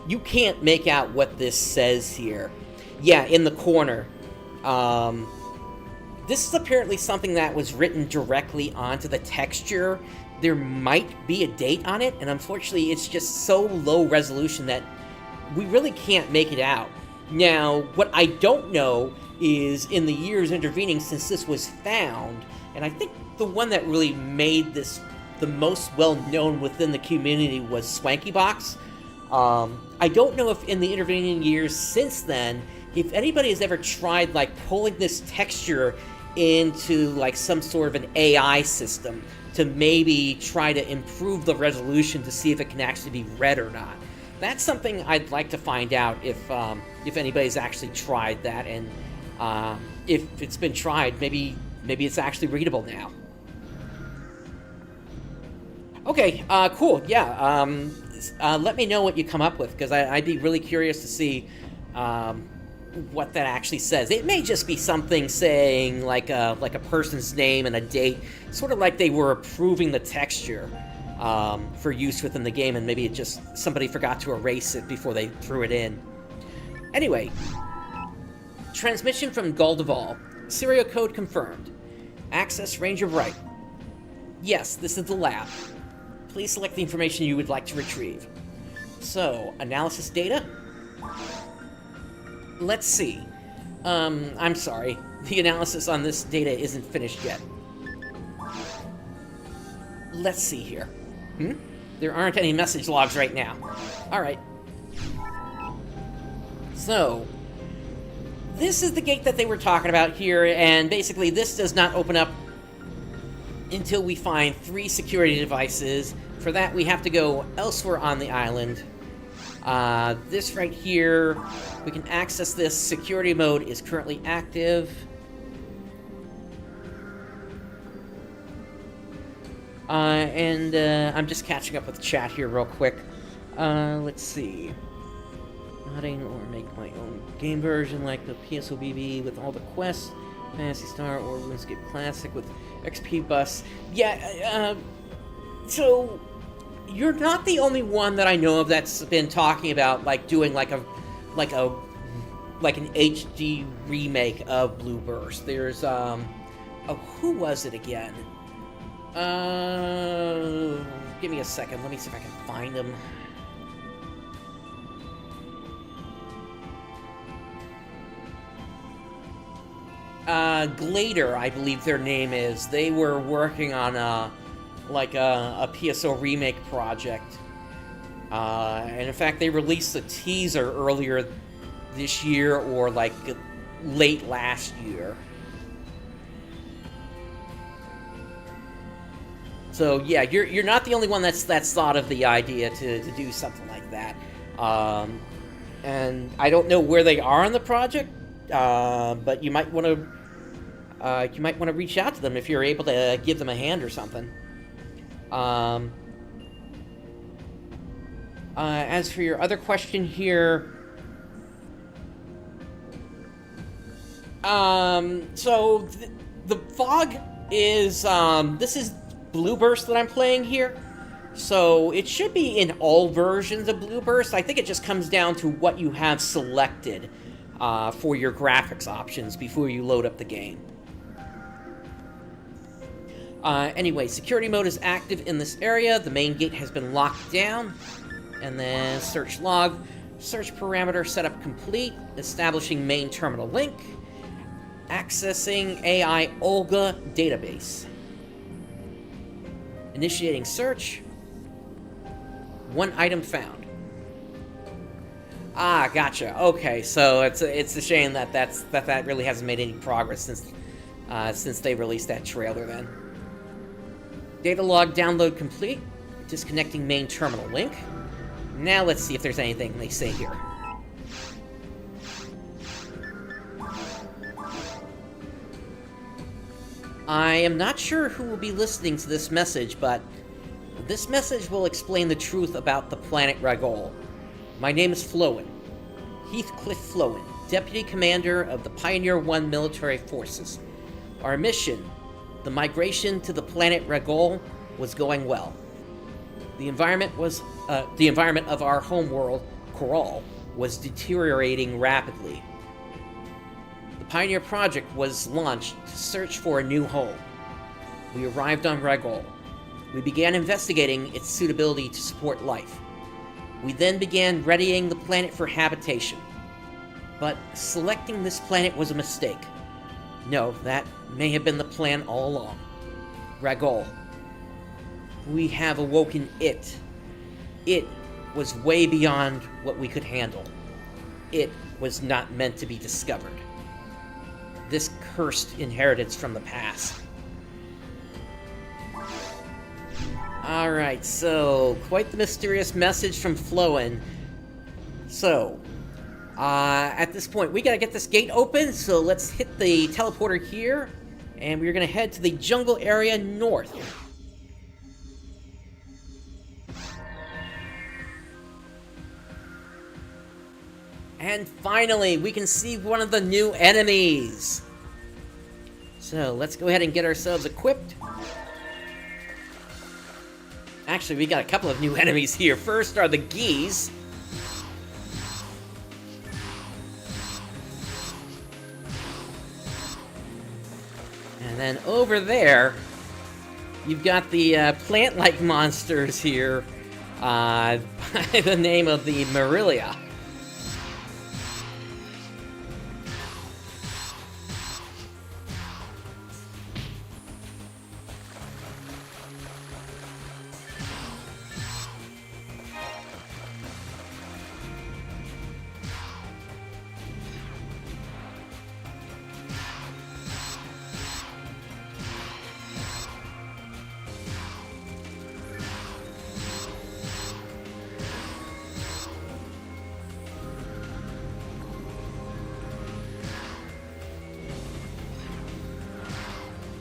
you can't make out what this says here. Yeah, in the corner. This is apparently something that was written directly onto the texture. There might be a date on it, and unfortunately, it's just so low resolution that we really can't make it out. Now, what I don't know is, in the years intervening since this was found, and I think the one that really made this the most well-known within the community was Swanky Box. I don't know if in the intervening years since then, if anybody has ever tried, like, pulling this texture into, like, some sort of an AI system to maybe try to improve the resolution to see if it can actually be read or not. That's something I'd like to find out if anybody's actually tried that, and if it's been tried, maybe it's actually readable now. Okay, cool, yeah, let me know what you come up with, because I'd be really curious to see what that actually says. It may just be something saying, like a person's name and a date, sort of like they were approving the texture for use within the game, and maybe it just somebody forgot to erase it before they threw it in. Anyway, transmission from Gal Da Val. Serial code confirmed. Access Ranger Bright. Yes, this is the lab. Please select the information you would like to retrieve. So, analysis data? Let's see. I'm sorry. The analysis on this data isn't finished yet. Let's see here. There aren't any message logs right now. Alright. So, this is the gate that they were talking about here, and basically this does not open up until we find 3 security devices. For that, we have to go elsewhere on the island. This right here, we can access this. Security mode is currently active. I'm just catching up with chat here real quick. Let's see. Modding or make my own game version like the PSOBB with all the quests. Phantasy Star or RuneScape Classic with XP Bus. Yeah, so you're not the only one that I know of that's been talking about, like, doing like an HD remake of Blueburst. There's oh, who was it again? Give me a second. Let me see if I can find them. Glader, I believe their name is. They were working on a PSO remake project. And in fact, they released a teaser earlier this year, or like late last year. So yeah, you're not the only one that's thought of the idea to do something like that. And I don't know where they are on the project, but you might want to reach out to them if you're able to give them a hand or something. As for your other question here, so the fog is this is Blueburst that I'm playing here, so it should be in all versions of Blueburst. I think it just comes down to what you have selected for your graphics options before you load up the game. Anyway, security mode is active in this area. The main gate has been locked down. And then search log. Search parameter setup complete. Establishing main terminal link. Accessing AI Olga database. Initiating search. One item found. Ah, gotcha. Okay, so it's a shame that that really hasn't made any progress since they released that trailer then. Data log download complete. Disconnecting main terminal link. Now let's see if there's anything they say here. I am not sure who will be listening to this message, but this message will explain the truth about the planet Ragol. My name is Flowen. Heathcliff Flowen, Deputy Commander of the Pioneer 1 Military Forces. Our mission, the migration to the planet Ragol, was going well. The environment of our homeworld, Coral, was deteriorating rapidly. The Pioneer Project was launched to search for a new home. We arrived on Ragol. We began investigating its suitability to support life. We then began readying the planet for habitation. But selecting this planet was a mistake. No, that may have been the plan all along. Ragol. We have awoken it. It was way beyond what we could handle. It was not meant to be discovered. This cursed inheritance from the past. Alright, so, quite the mysterious message from Flowen. So, at this point, we gotta get this gate open, so let's hit the teleporter here, and we're gonna head to the jungle area north. And finally, we can see one of the new enemies! So, let's go ahead and get ourselves equipped. Actually, we got a couple of new enemies here. First are the geese. And then over there, you've got the plant-like monsters here by the name of the Marilia.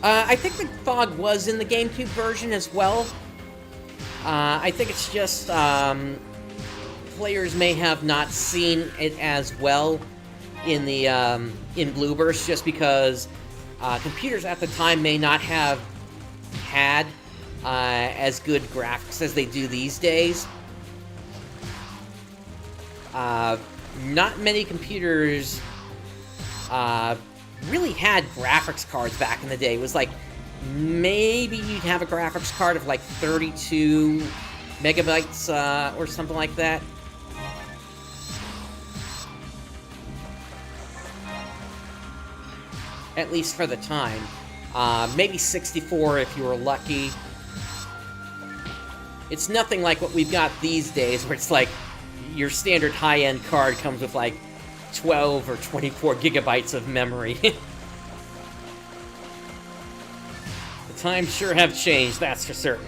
I think the fog was in the GameCube version as well. I think it's just players may have not seen it as well in the in Blueburst, just because computers at the time may not have had as good graphics as they do these days. Not many computers really had graphics cards back in the day. It was like, maybe you'd have a graphics card of like 32 megabytes or something like that. At least for the time. Maybe 64 if you were lucky. It's nothing like what we've got these days, where it's like your standard high-end card comes with like 12 or 24 gigabytes of memory. The times sure have changed, that's for certain.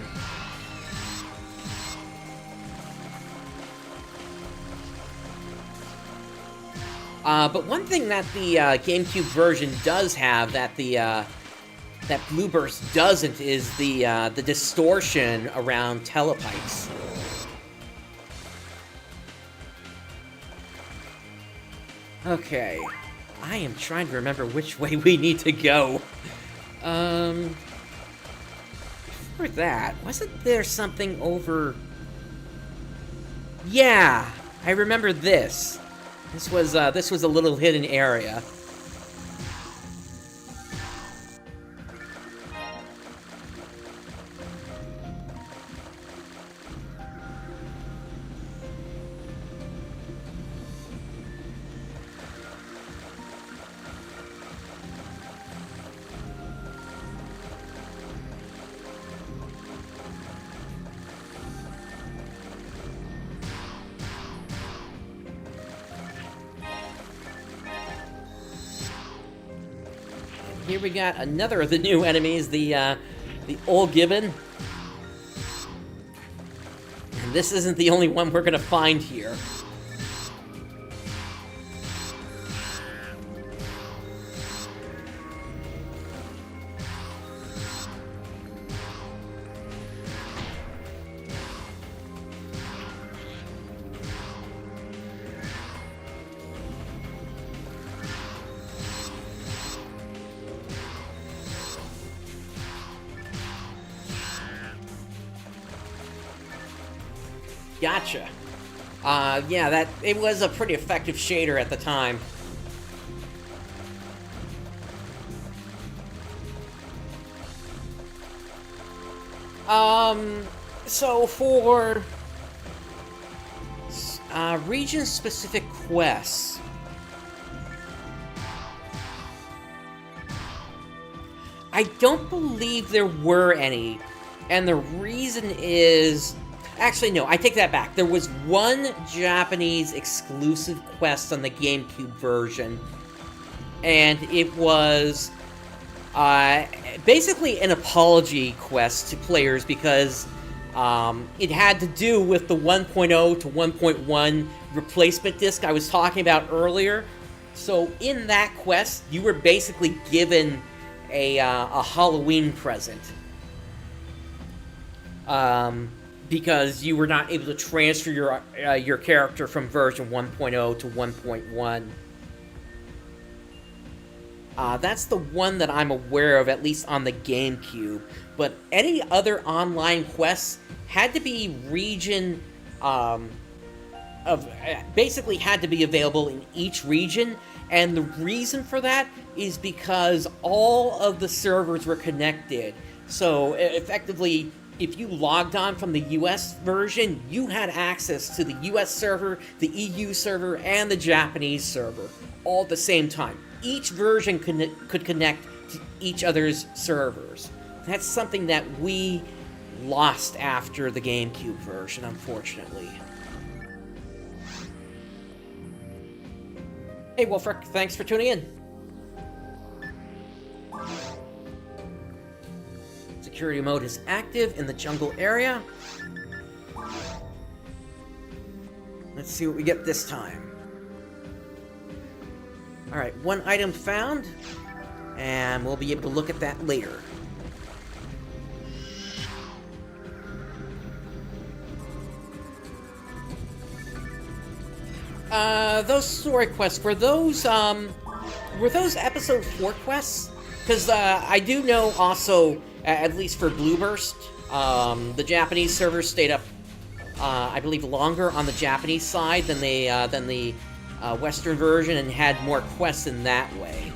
But one thing that the GameCube version does have that the that Blueburst doesn't is the distortion around telepipes. Okay, I am trying to remember which way we need to go. Before that, wasn't there something over... Yeah, I remember this. This was a little hidden area. here we got another of the new enemies, the old gibbon. And this isn't the only one we're gonna find here. Gotcha. Yeah, it was a pretty effective shader at the time. So for region-specific quests, I don't believe there were any, and the reason is... Actually, no, I take that back. There was one Japanese exclusive quest on the GameCube version, and it was basically an apology quest to players because it had to do with the 1.0 to 1.1 replacement disc I was talking about earlier. So in that quest, you were basically given a Halloween present. Because you were not able to transfer your character from version 1.0 to 1.1. That's the one that I'm aware of, at least on the GameCube. But any other online quests had to be region basically had to be available in each region, and the reason for that is because all of the servers were connected. So effectively, if you logged on from the US version, you had access to the US server, the EU server, and the Japanese server all at the same time. Each version could connect to each other's servers. That's something that we lost after the GameCube version, unfortunately. Hey, Wolfric, thanks for tuning in. Security mode is active in the jungle area. Let's see what we get this time. Alright, one item found, and we'll be able to look at that later. Those story quests, were those episode 4 quests? Because I do know also, at least for Blueburst, the Japanese servers stayed up, I believe, longer on the Japanese side than the Western version, and had more quests in that way.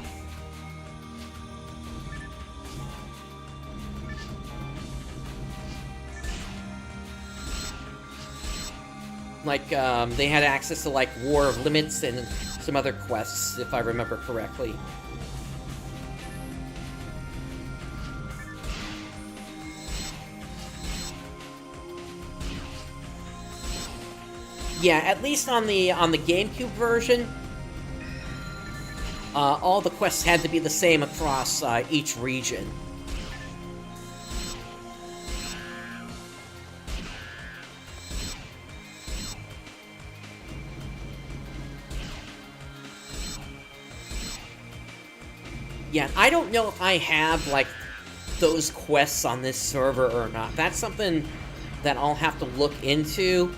Like, they had access to, like, War of Limits and some other quests, if I remember correctly. Yeah, at least on the GameCube version, all the quests had to be the same across each region. Yeah, I don't know if I have, like, those quests on this server or not. That's something that I'll have to look into.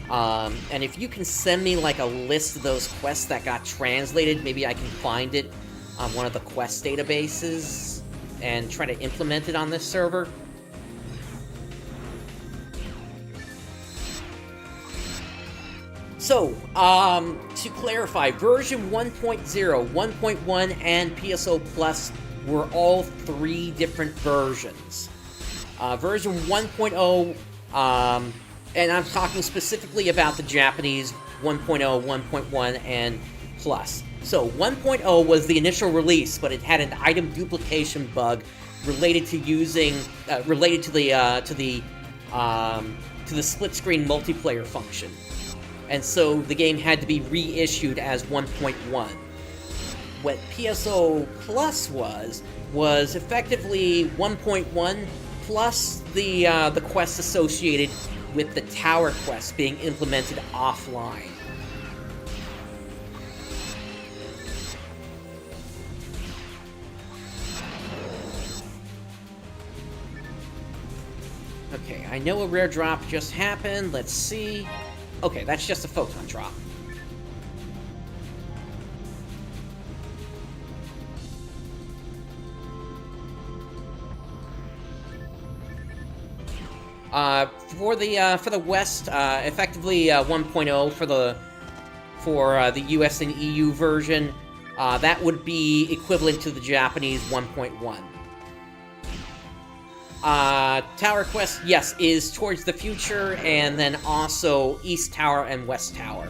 And if you can send me, like, a list of those quests that got translated, maybe I can find it on one of the quest databases and try to implement it on this server. So, to clarify, version 1.0, 1.1, and PSO Plus were all 3 different versions. Version 1.0, and I'm talking specifically about the Japanese 1.0, 1.1, and Plus. So 1.0 was the initial release, but it had an item duplication bug related to using related to the split screen multiplayer function, and so the game had to be reissued as 1.1. what PSO Plus was effectively 1.1 plus the quests associated with the tower quest being implemented offline. Okay, I know a rare drop just happened. Let's see. Okay, that's just a photon drop. For the West, effectively 1.0 for the US and EU version, that would be equivalent to the Japanese 1.1. Tower Quest, yes, is towards the future, and then also East Tower and West Tower.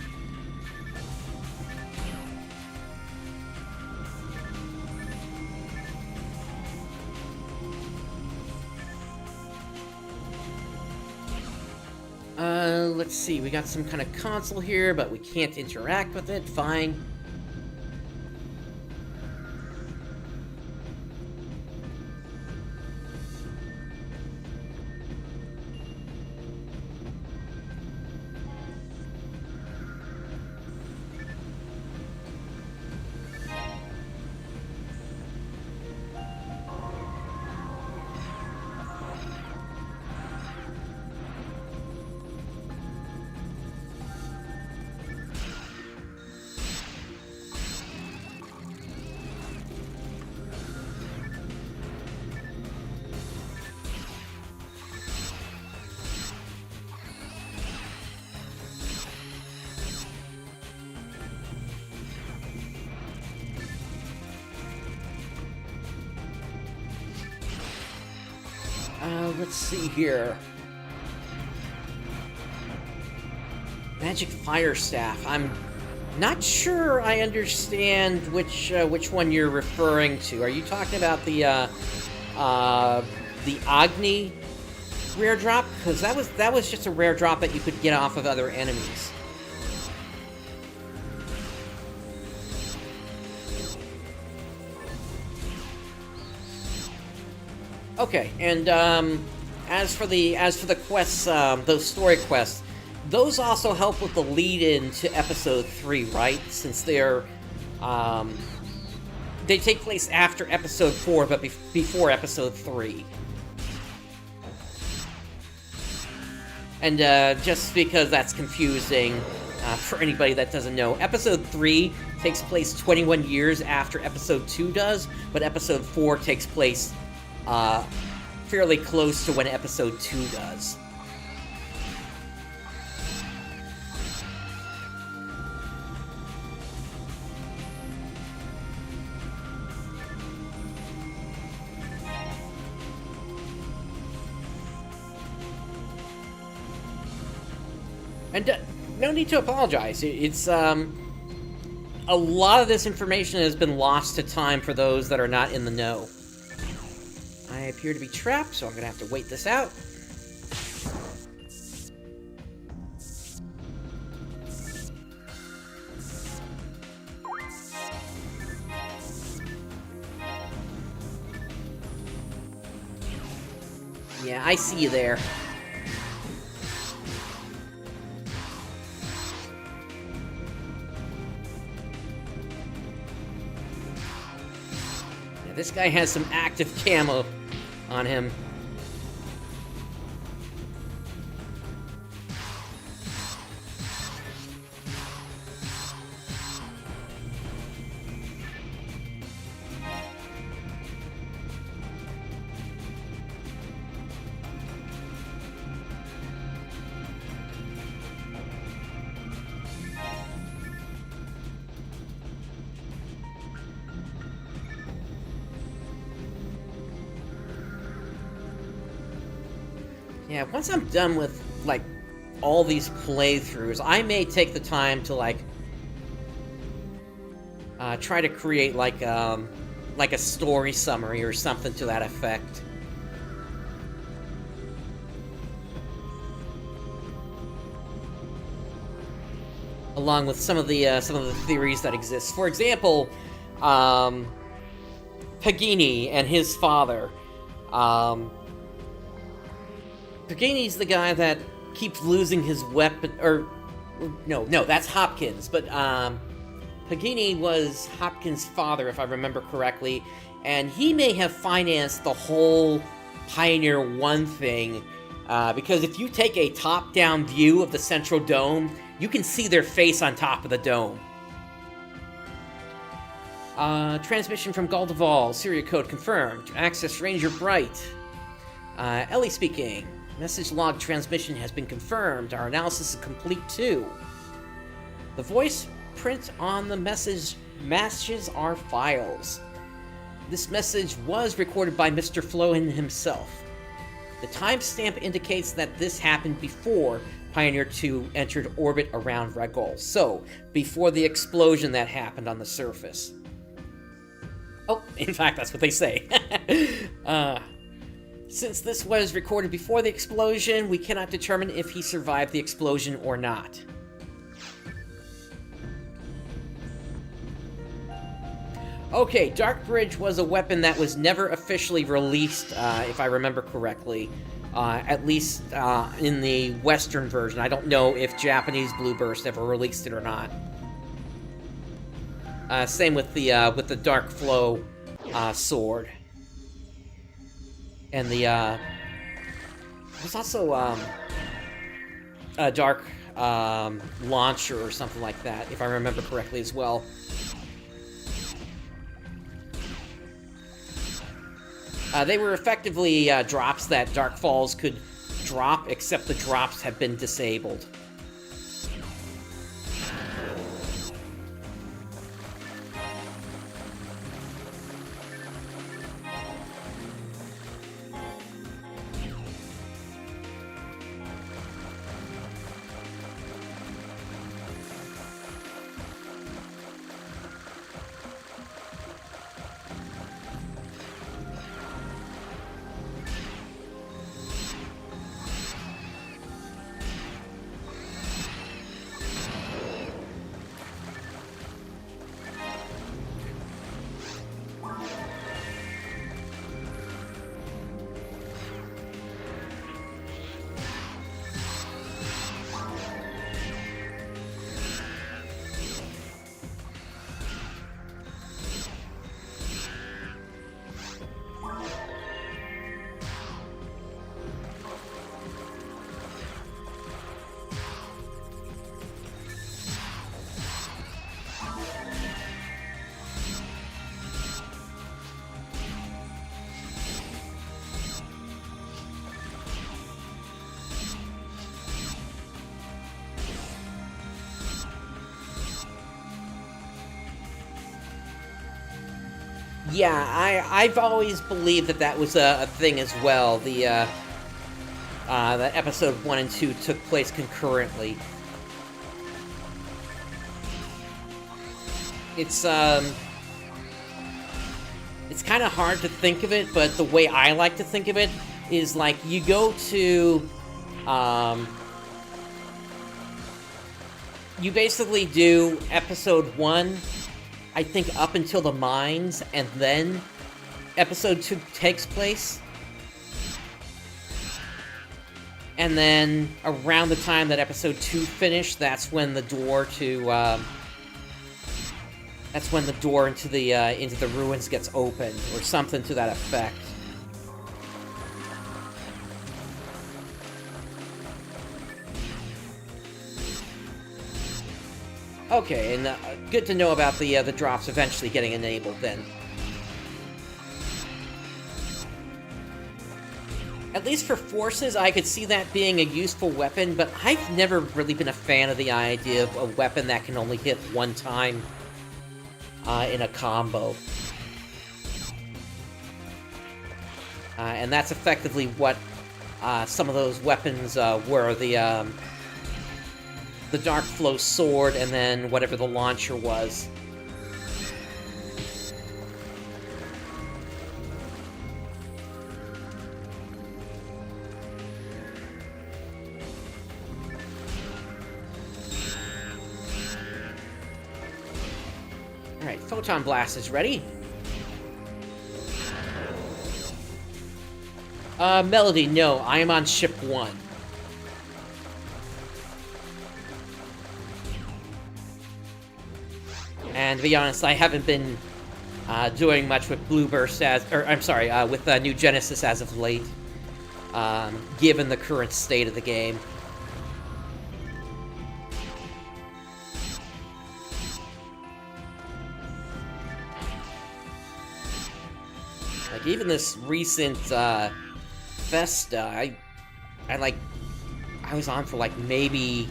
Let's see, we got some kind of console here, but we can't interact with it, fine. Let's see here. Magic Fire Staff. I'm not sure I understand which one you're referring to. Are you talking about the Agni rare drop? Because that was just a rare drop that you could get off of other enemies. Okay, and as for the quests, those story quests, those also help with the lead-in to Episode 3, right? Since they take place after Episode 4, but before Episode 3. And just because that's confusing for anybody that doesn't know, Episode 3 takes place 21 years after Episode 2 does, but Episode 4 takes place fairly close to when Episode 2 does. And no need to apologize. It's a lot of this information has been lost to time for those that are not in the know. I appear to be trapped, so I'm gonna have to wait this out. Yeah, I see you there. Yeah, this guy has some active camo on him. Yeah, once I'm done with, like, all these playthroughs, I may take the time to, like, try to create, like a story summary or something to that effect. Along with some of the theories that exist. For example, Pagini and his father. Pagini's the guy that keeps losing his weapon, or no, that's Hopkins, but Pagini was Hopkins' father, if I remember correctly, and he may have financed the whole Pioneer 1 thing, because if you take a top-down view of the Central Dome, you can see their face on top of the dome. Transmission from Gal Da Val, Syria code confirmed. Access Ranger Bright. Ellie speaking. Message log transmission has been confirmed. Our analysis is complete too. The voice print on the messages are files. This message was recorded by Mr. Flowen himself. The timestamp indicates that this happened before Pioneer 2 entered orbit around Regol, so before the explosion that happened on the surface. Oh, in fact, that's what they say. Since this was recorded before the explosion, we cannot determine if he survived the explosion or not. Okay, Dark Bridge was a weapon that was never officially released, if I remember correctly. At least in the Western version. I don't know if Japanese Blueburst ever released it or not. Same with the Dark Flow sword. And the there's also a Dark launcher or something like that, if I remember correctly as well. They were effectively drops that Dark Falls could drop, except the drops have been disabled. Yeah, I've always believed that was a thing as well. That episode 1 and 2 took place concurrently. It's kind of hard to think of it, but the way I like to think of it is like you go to, you basically do episode 1, I think up until the mines, and then episode 2 takes place. And then around the time that episode 2 finished, that's when the door to into the ruins gets opened, or something to that effect. Okay, and good to know about the drops eventually getting enabled then. At least for forces, I could see that being a useful weapon, but I've never really been a fan of the idea of a weapon that can only hit one time in a combo. And that's effectively what some of those weapons were. The Dark Flow sword, and then whatever the launcher was. Alright, Photon Blast is ready. Melody, no, I am on ship 1. And to be honest, I haven't been doing much with Blueburst with New Genesis as of late, given the current state of the game. Like, even this recent Festa, I was on for like maybe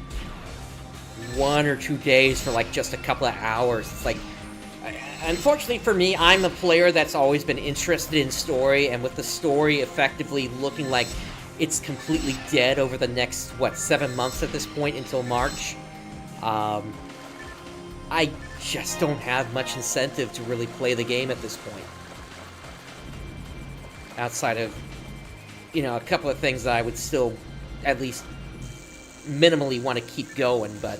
1 or 2 days for like just a couple of hours. It's like, unfortunately for me, I'm a player that's always been interested in story, and with the story effectively looking like it's completely dead over the next, 7 months at this point until March, I just don't have much incentive to really play the game at this point. Outside of, a couple of things that I would still at least minimally want to keep going, but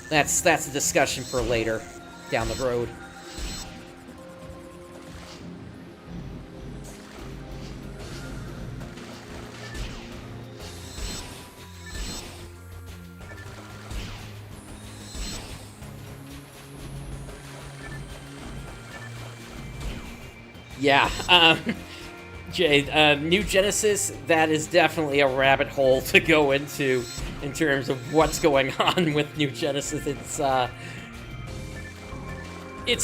that's a discussion for later down the road. Yeah, Jay, New Genesis, that is definitely a rabbit hole to go into in terms of what's going on with New Genesis. It's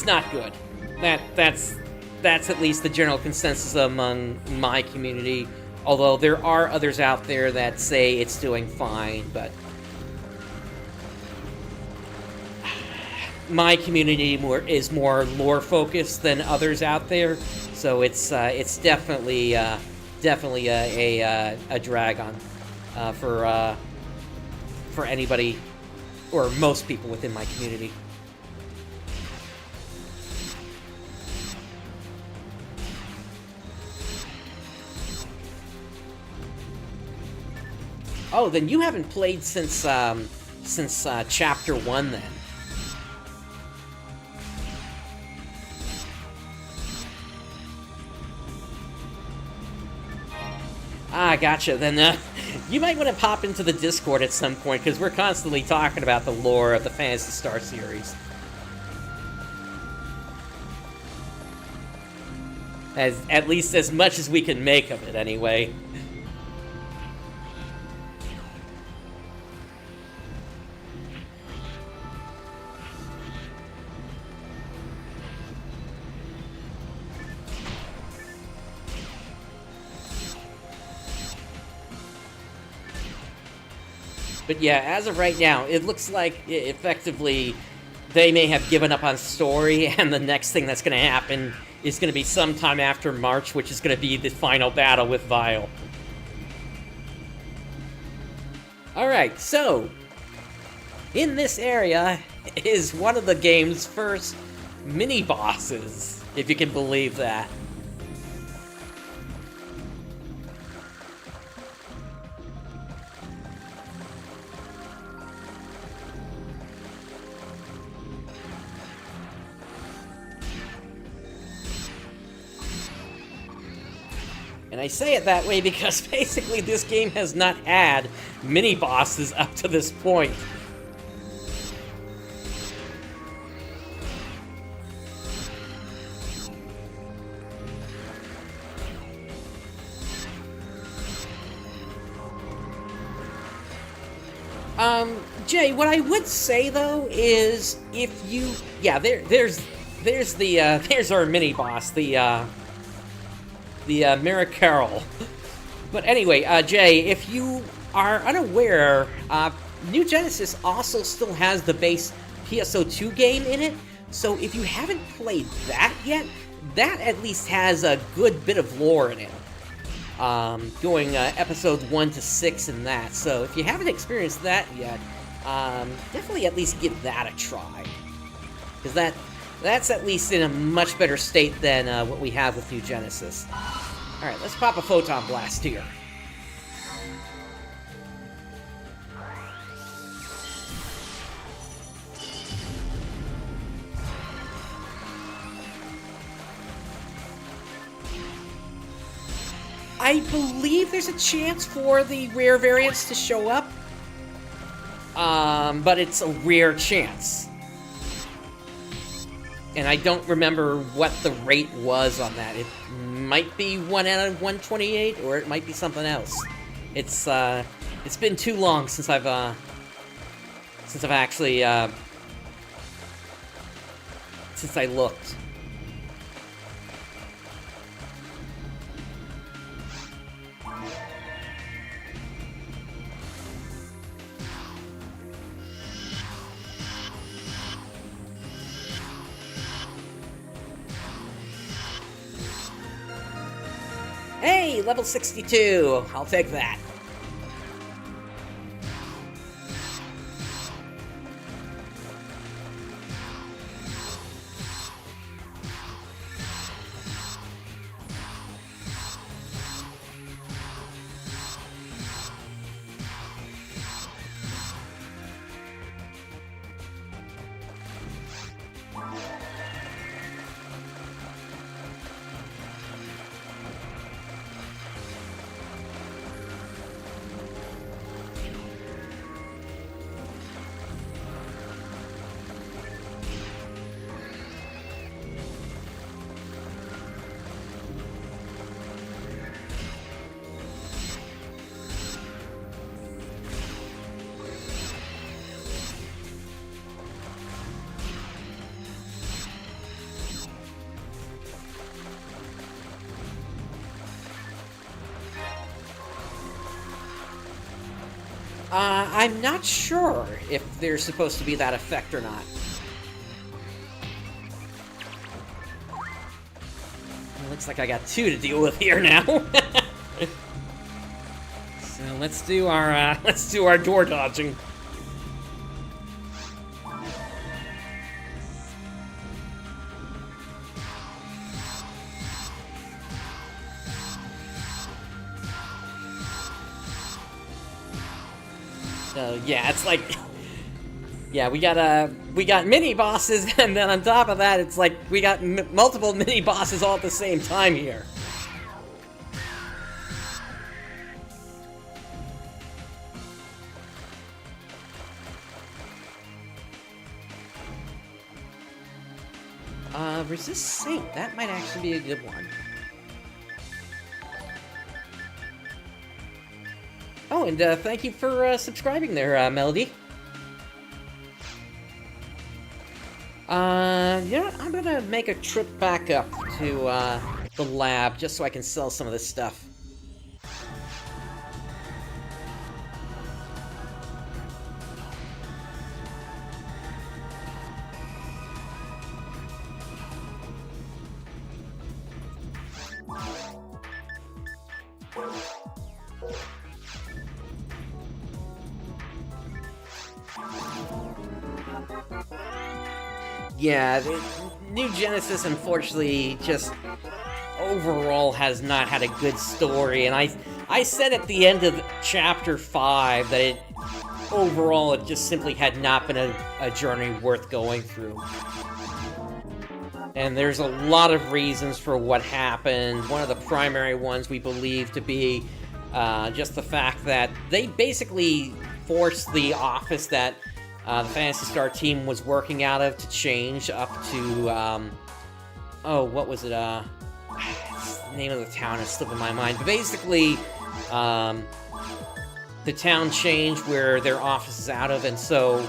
not good. That's at least the general consensus among my community, although there are others out there that say it's doing fine, but my community is more lore focused than others out there, so it's definitely a drag on for anybody or most people within my community. Oh, then you haven't played since chapter 1 then. Ah, gotcha. Then you might want to pop into the Discord at some point, because we're constantly talking about the lore of the Phantasy Star series. At least as much as we can make of it, anyway. But yeah, as of right now, it looks like effectively they may have given up on story, and the next thing that's going to happen is going to be sometime after March, which is going to be the final battle with Vile. Alright, so in this area is one of the game's first mini-bosses, if you can believe that. And I say it that way because basically this game has not had mini-bosses up to this point. Jay, what I would say though is if you, yeah, there's our mini-boss, the Mira Carol. But anyway, Jay, if you are unaware, New Genesis also still has the base PSO2 game in it, so if you haven't played that yet, that at least has a good bit of lore in it. Going episodes 1 to 6 in that, so if you haven't experienced that yet, definitely at least give that a try. Because that's at least in a much better state than what we have with New Genesis. Alright, let's pop a Photon Blast here. I believe there's a chance for the rare variants to show up. But it's a rare chance. And I don't remember what the rate was on that. It might be 1 out of 128, or it might be something else. It's been too long since I've actually, since I looked. Hey, level 62! I'll take that. I'm not sure if there's supposed to be that effect or not. It looks like I got 2 to deal with here now. So let's do our door dodging. So yeah, it's like, yeah, we got mini bosses, and then on top of that, it's like we got multiple mini bosses all at the same time here. Resist Saint, that might actually be a good one. Oh, and thank you for subscribing there, Melody. You know what? I'm gonna make a trip back up to the lab just so I can sell some of this stuff. Yeah, the New Genesis, unfortunately, just overall has not had a good story, and I said at the end of Chapter 5 that it just simply had not been a journey worth going through. And there's a lot of reasons for what happened. One of the primary ones we believe to be just the fact that they basically forced the office that the Phantasy Star team was working out of to change up to, oh, what was it, the name of the town is slipping my mind, but basically, the town changed where their office is out of, and so,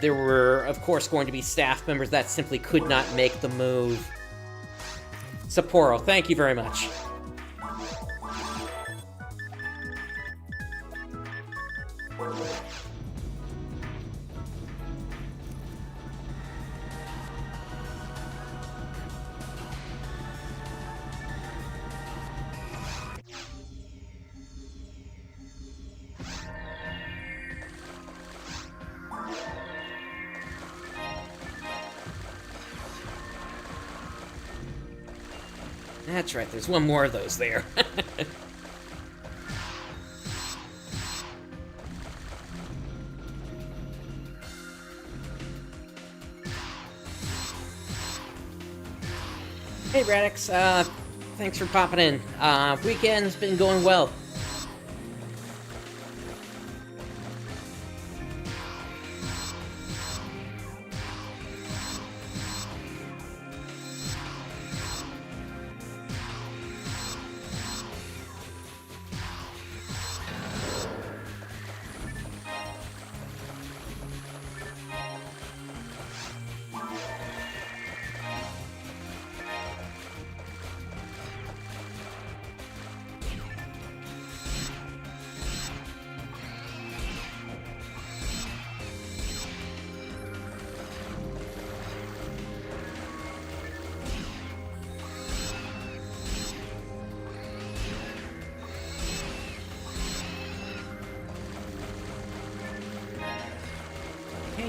there were, of course, going to be staff members that simply could not make the move. Sapporo, thank you very much. That's right, there's one more of those there. Hey Radix, thanks for popping in. Weekend's been going well.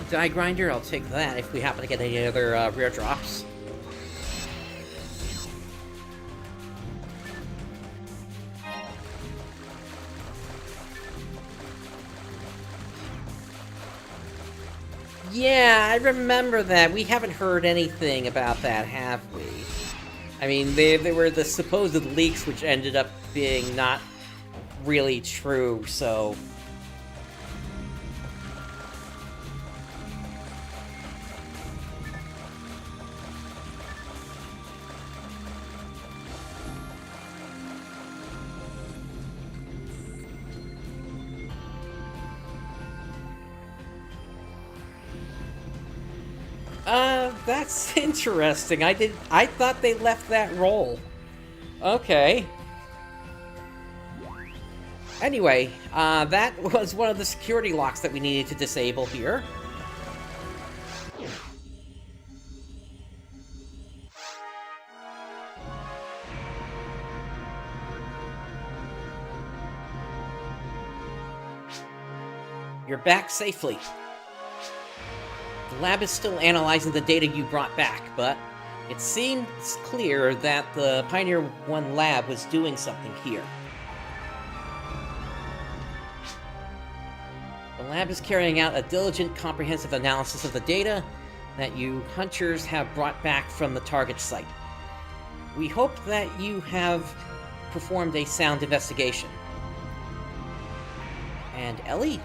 Die Grinder, I'll take that if we happen to get any other rare drops. Yeah, I remember that. We haven't heard anything about that, have we? I mean, they were the supposed leaks, which ended up being not really true, so... That's interesting. I thought they left that role. Okay. Anyway, that was one of the security locks that we needed to disable here. You're back safely. The lab is still analyzing the data you brought back, but it seems clear that the Pioneer 1 lab was doing something here. The lab is carrying out a diligent, comprehensive analysis of the data that you hunters have brought back from the target site. We hope that you have performed a sound investigation. And Ellie?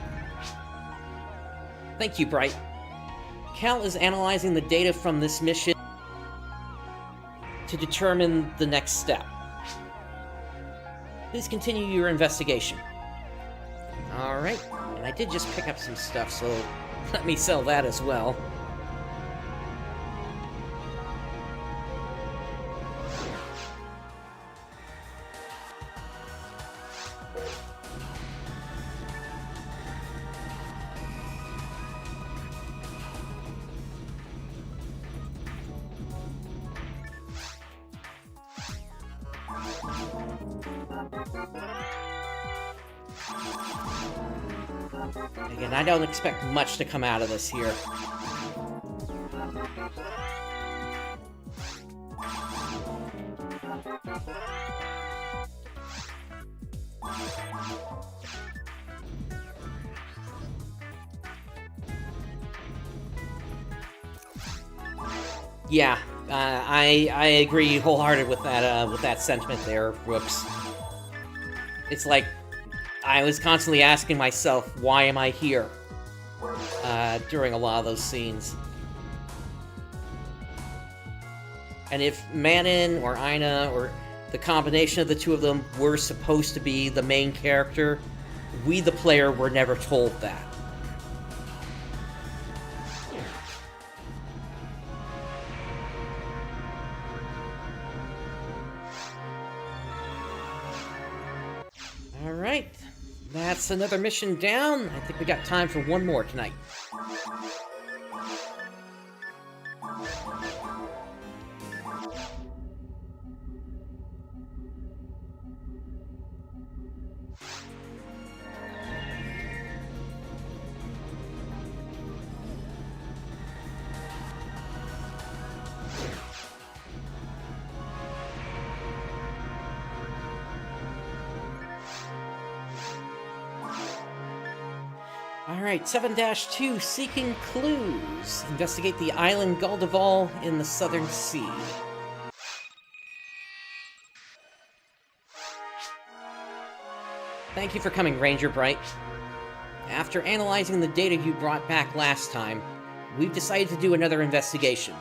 Thank you, Bright. Cal is analyzing the data from this mission to determine the next step. Please continue your investigation. Alright, and I did just pick up some stuff, so let me sell that as well. Again, I don't expect much to come out of this here. Yeah, I agree wholeheartedly with that sentiment there, Brooks. It's like I was constantly asking myself, why am I here? During a lot of those scenes. And if Manon or Ina or the combination of the two of them were supposed to be the main character, we, the player, were never told that. Alright, that's another mission down. I think we got time for one more tonight. Alright, 7-2, Seeking Clues. Investigate the island Gal Da Val in the Southern Sea. Thank you for coming, Ranger Bright. After analyzing the data you brought back last time, we've decided to do another investigation.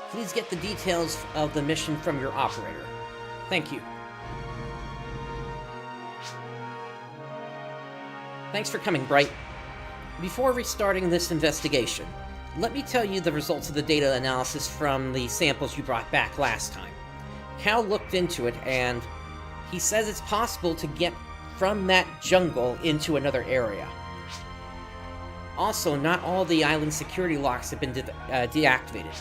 Please get the details of the mission from your operator. Thank you. Thanks for coming, Bright. Before restarting this investigation, let me tell you the results of the data analysis from the samples you brought back last time. Cal looked into it, and he says it's possible to get from that jungle into another area. Also, not all the island security locks have been deactivated.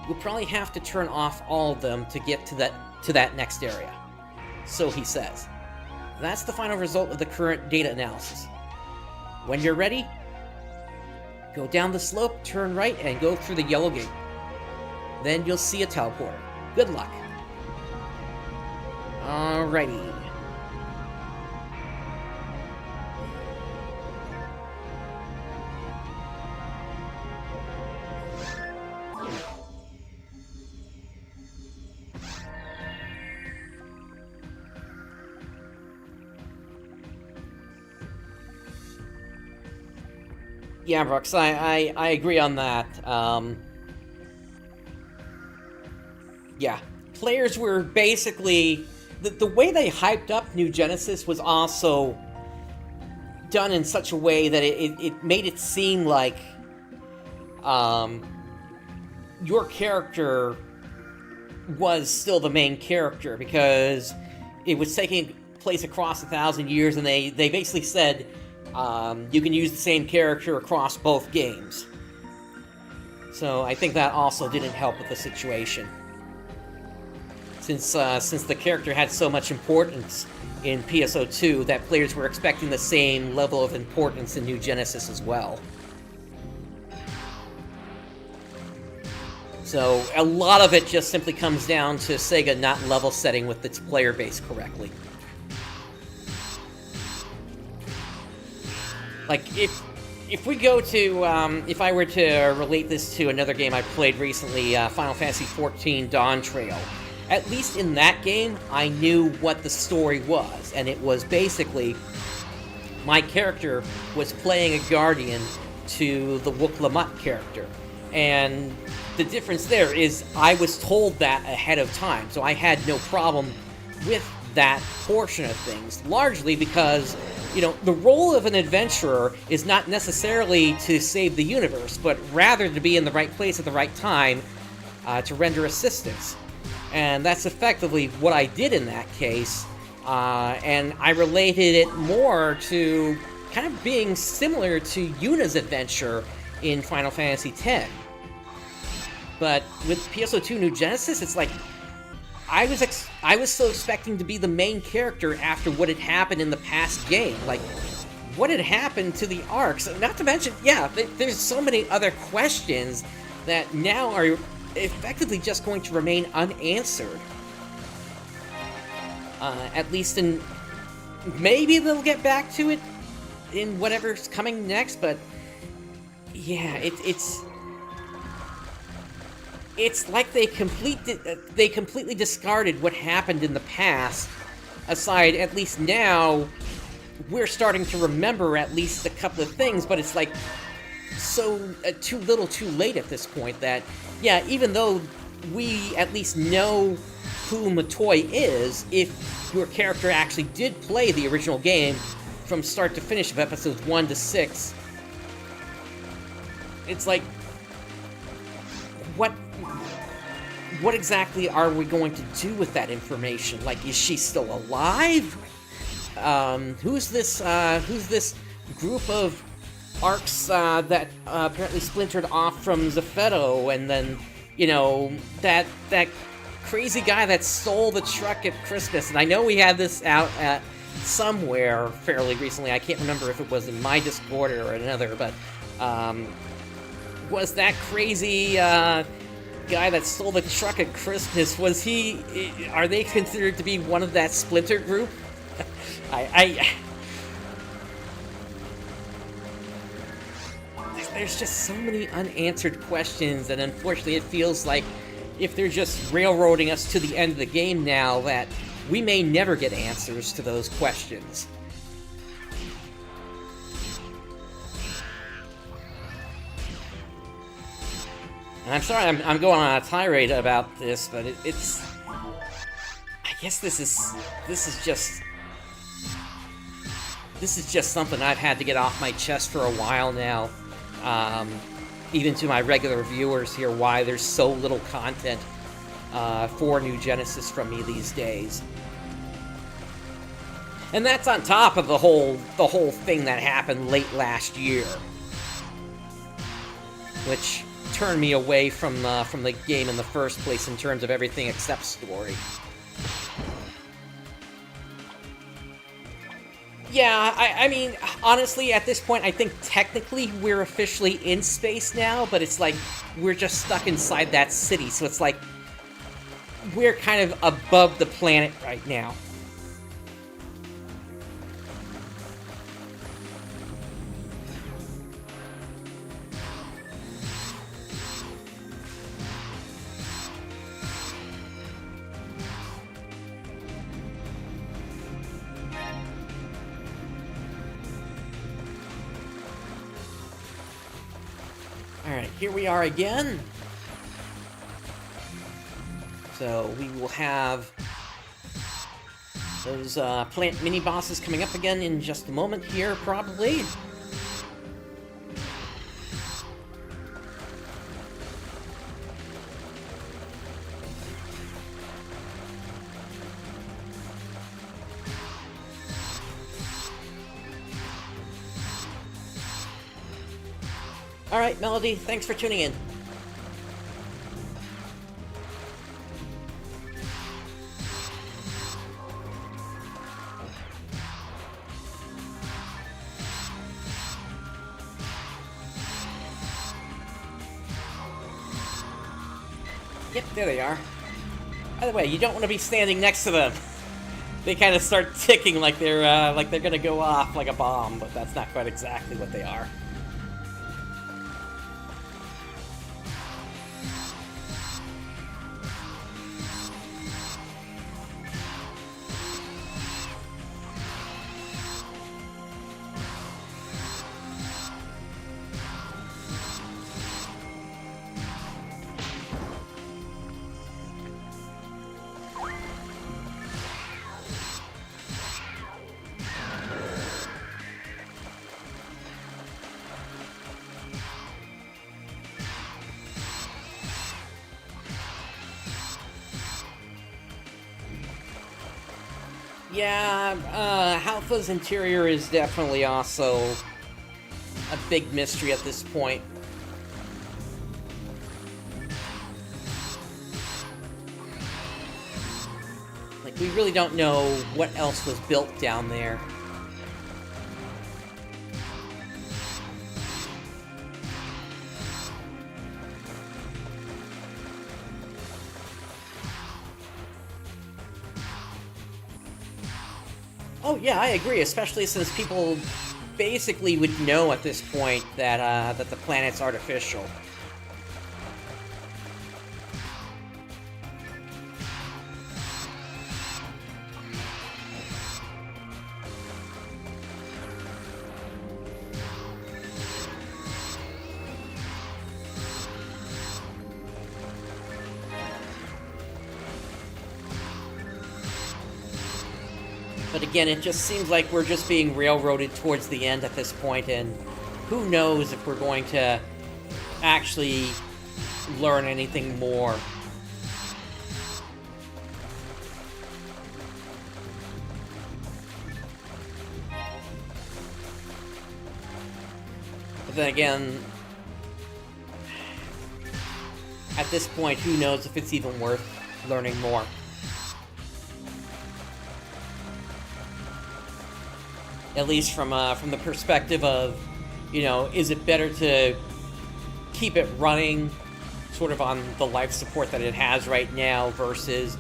You'll probably have to turn off all of them to get to that next area. So he says. That's the final result of the current data analysis. When you're ready, go down the slope, turn right, and go through the yellow gate. Then you'll see a teleporter. Good luck. Alrighty. Yeah, Brooks, I agree on that. Yeah. Players were basically... The way they hyped up New Genesis was also done in such a way that it made it seem like your character was still the main character, because it was taking place across 1,000 years, and they basically said... you can use the same character across both games. So I think that also didn't help with the situation. Since the character had so much importance in PSO2, that players were expecting the same level of importance in New Genesis as well. So a lot of it just simply comes down to Sega not level setting with its player base correctly. Like, if we go to, if I were to relate this to another game I played recently, Final Fantasy XIV Dawn Trail, at least in that game, I knew what the story was, and it was basically, my character was playing a guardian to the Wook Lamut character, and the difference there is I was told that ahead of time, so I had no problem with that portion of things, largely because... You know, the role of an adventurer is not necessarily to save the universe, but rather to be in the right place at the right time to render assistance. And that's effectively what I did in that case, and I related it more to kind of being similar to Yuna's adventure in Final Fantasy X. But with PSO2 New Genesis, it's like, I was so expecting to be the main character after what had happened in the past game. Like, what had happened to the arcs? Not to mention, yeah, there's so many other questions that now are effectively just going to remain unanswered. At least in... Maybe they'll get back to it in whatever's coming next, but... Yeah, It's like they completely discarded what happened in the past. Aside, at least now, we're starting to remember at least a couple of things, but it's like so too little too late at this point that, yeah, even though we at least know who Matoy is, if your character actually did play the original game from start to finish of episodes 1 to 6, it's like, what exactly are we going to do with that information? Like, is she still alive? Who's this group of arcs that apparently splintered off from Zepheto, and then, you know, that crazy guy that stole the truck at Christmas? And I know we had this out at somewhere fairly recently. I can't remember if it was in my Discord or another, but was that crazy guy that stole the truck at Christmas, are they considered to be one of that splinter group? There's just so many unanswered questions, and unfortunately it feels like if they're just railroading us to the end of the game now, that we may never get answers to those questions. And I'm sorry I'm going on a tirade about this, but it's... I guess this is just something I've had to get off my chest for a while now. Even to my regular viewers here, why there's so little content for New Genesis from me these days. And that's on top of the whole thing that happened late last year, which turned me away from the game in the first place in terms of everything except story. Yeah, I mean, honestly, at this point, I think technically we're officially in space now, but it's like, we're just stuck inside that city, so it's like, we're kind of above the planet right now. Alright, here we are again. So we will have those plant mini-bosses coming up again in just a moment here, probably. Alright, Melody, thanks for tuning in. Yep, there they are. By the way, you don't want to be standing next to them. They kind of start ticking like they're gonna go off like a bomb, but that's not quite exactly what they are. Yeah, Halpha's interior is definitely also a big mystery at this point. Like, we really don't know what else was built down there. Oh yeah, I agree, especially since people basically would know at this point that that the planet's artificial. But again, it just seems like we're just being railroaded towards the end at this point, and who knows if we're going to actually learn anything more. But then again, at this point, who knows if it's even worth learning more. At least from the perspective of, you know, is it better to keep it running sort of on the life support that it has right now versus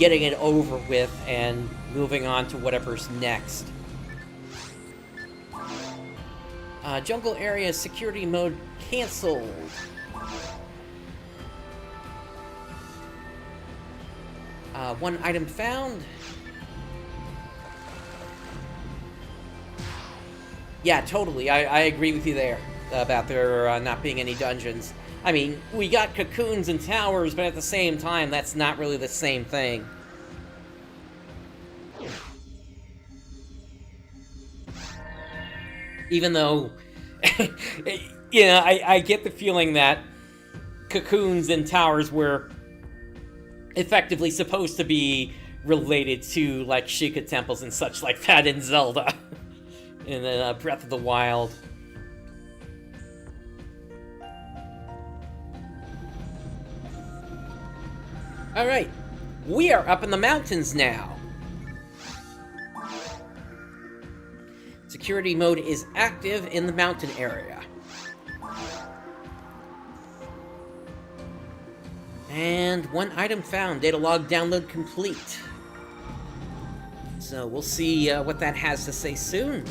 getting it over with and moving on to whatever's next. Jungle area security mode canceled. One item found. Yeah, totally. I agree with you there about there not being any dungeons. I mean, we got cocoons and towers, but at the same time, that's not really the same thing. Even though, you know, I get the feeling that cocoons and towers were effectively supposed to be related to, like, Sheikah temples and such like that in Zelda. In Breath of the Wild. Alright, we are up in the mountains now. Security mode is active in the mountain area. And one item found, data log download complete. So we'll see what that has to say soon.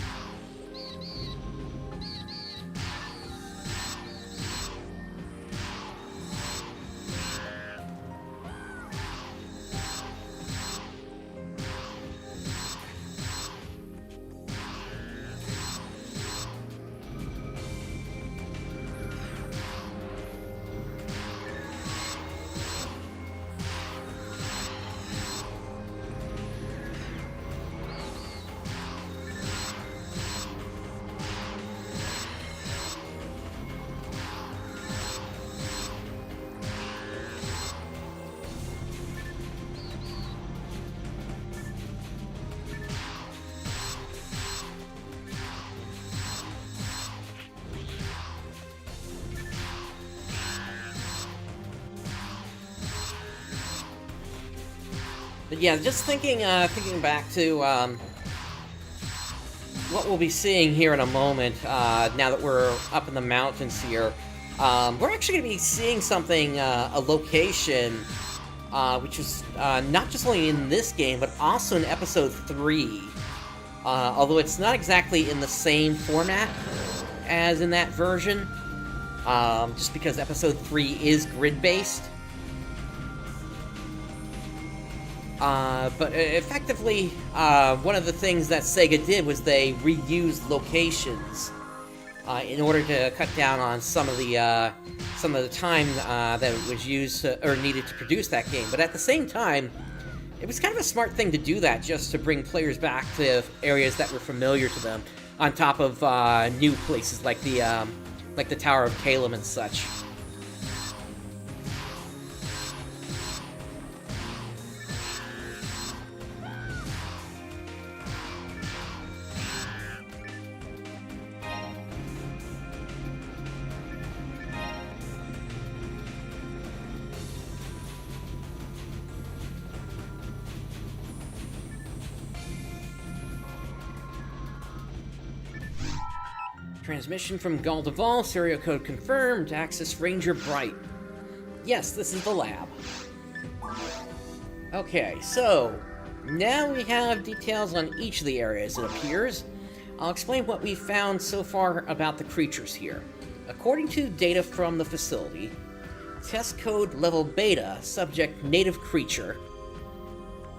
But yeah, just thinking back to what we'll be seeing here in a moment, now that we're up in the mountains here, we're actually going to be seeing something, a location, which is not just only in this game, but also in Episode 3. Although it's not exactly in the same format as in that version, just because Episode 3 is grid-based. But effectively, one of the things that Sega did was they reused locations in order to cut down on some of the time that was used or needed to produce that game. But at the same time, it was kind of a smart thing to do that, just to bring players back to areas that were familiar to them, on top of new places like the Tower of Calum and such. Transmission from Gal Da Val, serial code confirmed, access Ranger Bright. Yes, this is the lab. Okay, so now we have details on each of the areas, it appears. I'll explain what we've found so far about the creatures here. According to data from the facility, test code level beta, subject native creature.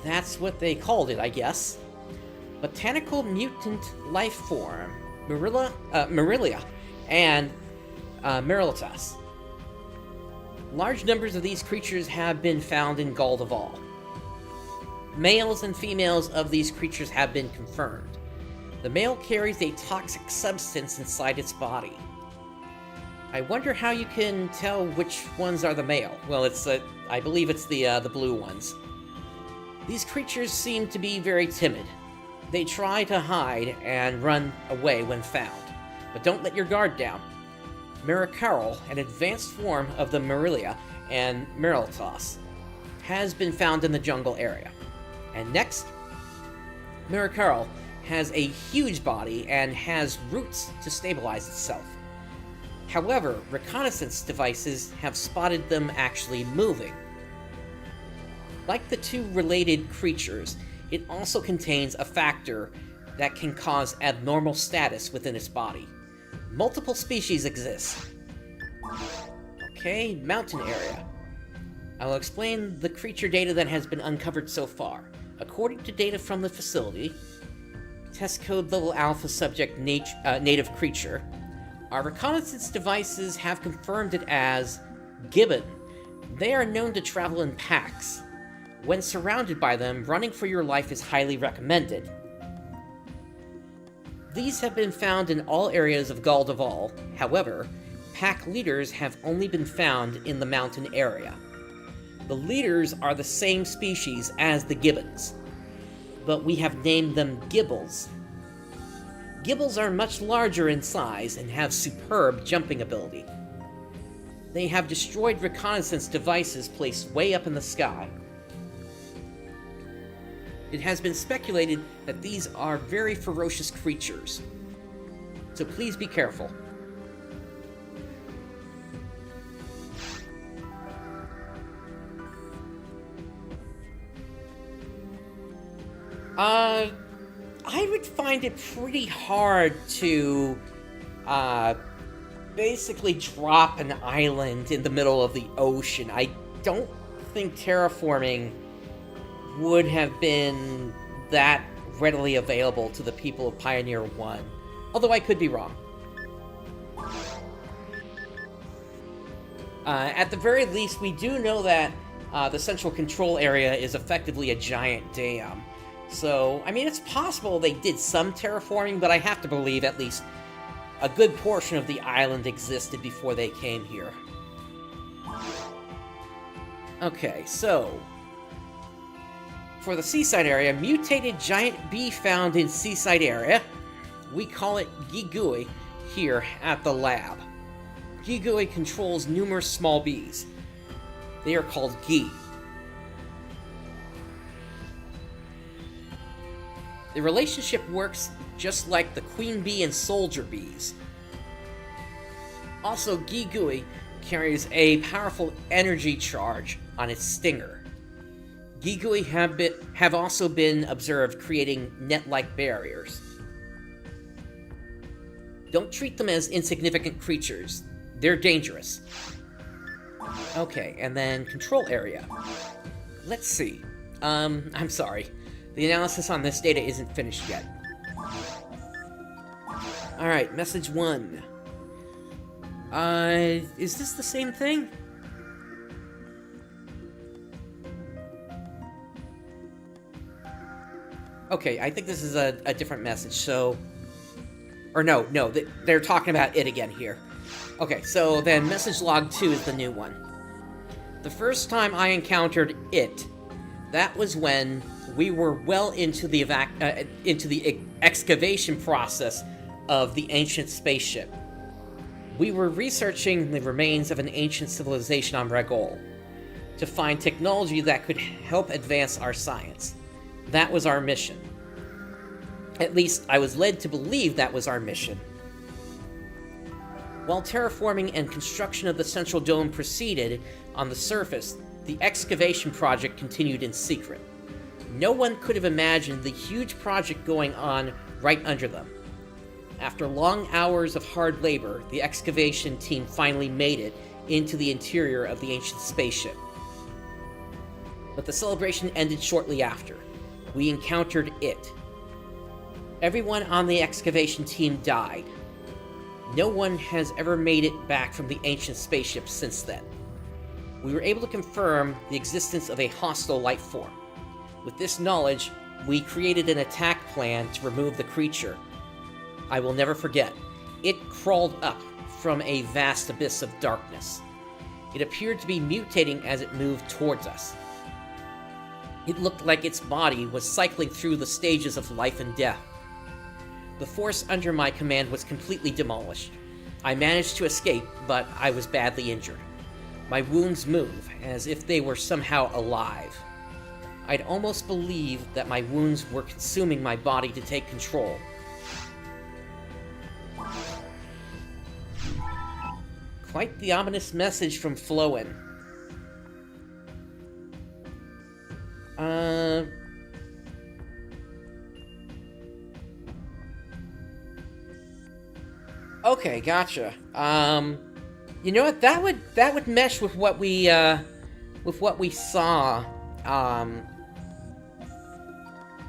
That's what they called it, I guess. Botanical mutant life form. Marilia, and Merilitas. Large numbers of these creatures have been found in Gol Da Val. Males and females of these creatures have been confirmed. The male carries a toxic substance inside its body. I wonder how you can tell which ones are the male. Well, I believe it's the blue ones. These creatures seem to be very timid. They try to hide and run away when found, but don't let your guard down. Miracarol, an advanced form of the Marilia and Merilitas, has been found in the jungle area. And next, Miracarol has a huge body and has roots to stabilize itself. However, reconnaissance devices have spotted them actually moving. Like the two related creatures, it also contains a factor that can cause abnormal status within its body. Multiple species exist. Okay, mountain area. I will explain the creature data that has been uncovered so far. According to data from the facility, Test code level alpha subject native creature. Our reconnaissance devices have confirmed it as gibbon. They are known to travel in packs. When surrounded by them, running for your life is highly recommended. These have been found in all areas of Gal Da Val. However, pack leaders have only been found in the mountain area. The leaders are the same species as the gibbons, but we have named them gibbles. Gibbles are much larger in size and have superb jumping ability. They have destroyed reconnaissance devices placed way up in the sky. It has been speculated that these are very ferocious creatures, so please be careful. I would find it pretty hard to, basically drop an island in the middle of the ocean. I don't think terraforming would have been that readily available to the people of Pioneer 1, although I could be wrong. At the very least, we do know that the central control area is effectively a giant dam. So, I mean, it's possible they did some terraforming, but I have to believe at least a good portion of the island existed before they came here. Okay, so for the seaside area, mutated giant bee found in seaside area. We call it Gigui here at the lab. Gigui controls numerous small bees. They are called Gi. The relationship works just like the queen bee and soldier bees. Also, Gigui carries a powerful energy charge on its stinger. Gigui have also been observed creating net-like barriers. Don't treat them as insignificant creatures. They're dangerous. Okay, and then control area. Let's see. I'm sorry. The analysis on this data isn't finished yet. Alright, message 1. Is this the same thing? Okay, I think this is a different message, so... Or no, they're talking about it again here. Okay, so then message log 2 is the new one. The first time I encountered it, that was when we were well into the excavation process of the ancient spaceship. We were researching the remains of an ancient civilization on Regol to find technology that could help advance our science. That was our mission. At least, I was led to believe that was our mission. While terraforming and construction of the central dome proceeded on the surface, the excavation project continued in secret. No one could have imagined the huge project going on right under them. After long hours of hard labor, the excavation team finally made it into the interior of the ancient spaceship. But the celebration ended shortly after. We encountered it. Everyone on the excavation team died. No one has ever made it back from the ancient spaceship since then. We were able to confirm the existence of a hostile life form. With this knowledge, we created an attack plan to remove the creature. I will never forget. It crawled up from a vast abyss of darkness. It appeared to be mutating as it moved towards us. It looked like its body was cycling through the stages of life and death. The force under my command was completely demolished. I managed to escape, but I was badly injured. My wounds move, as if they were somehow alive. I'd almost believe that my wounds were consuming my body to take control. Quite the ominous message from Flowen. Okay, gotcha. You know what? That would mesh with what we saw.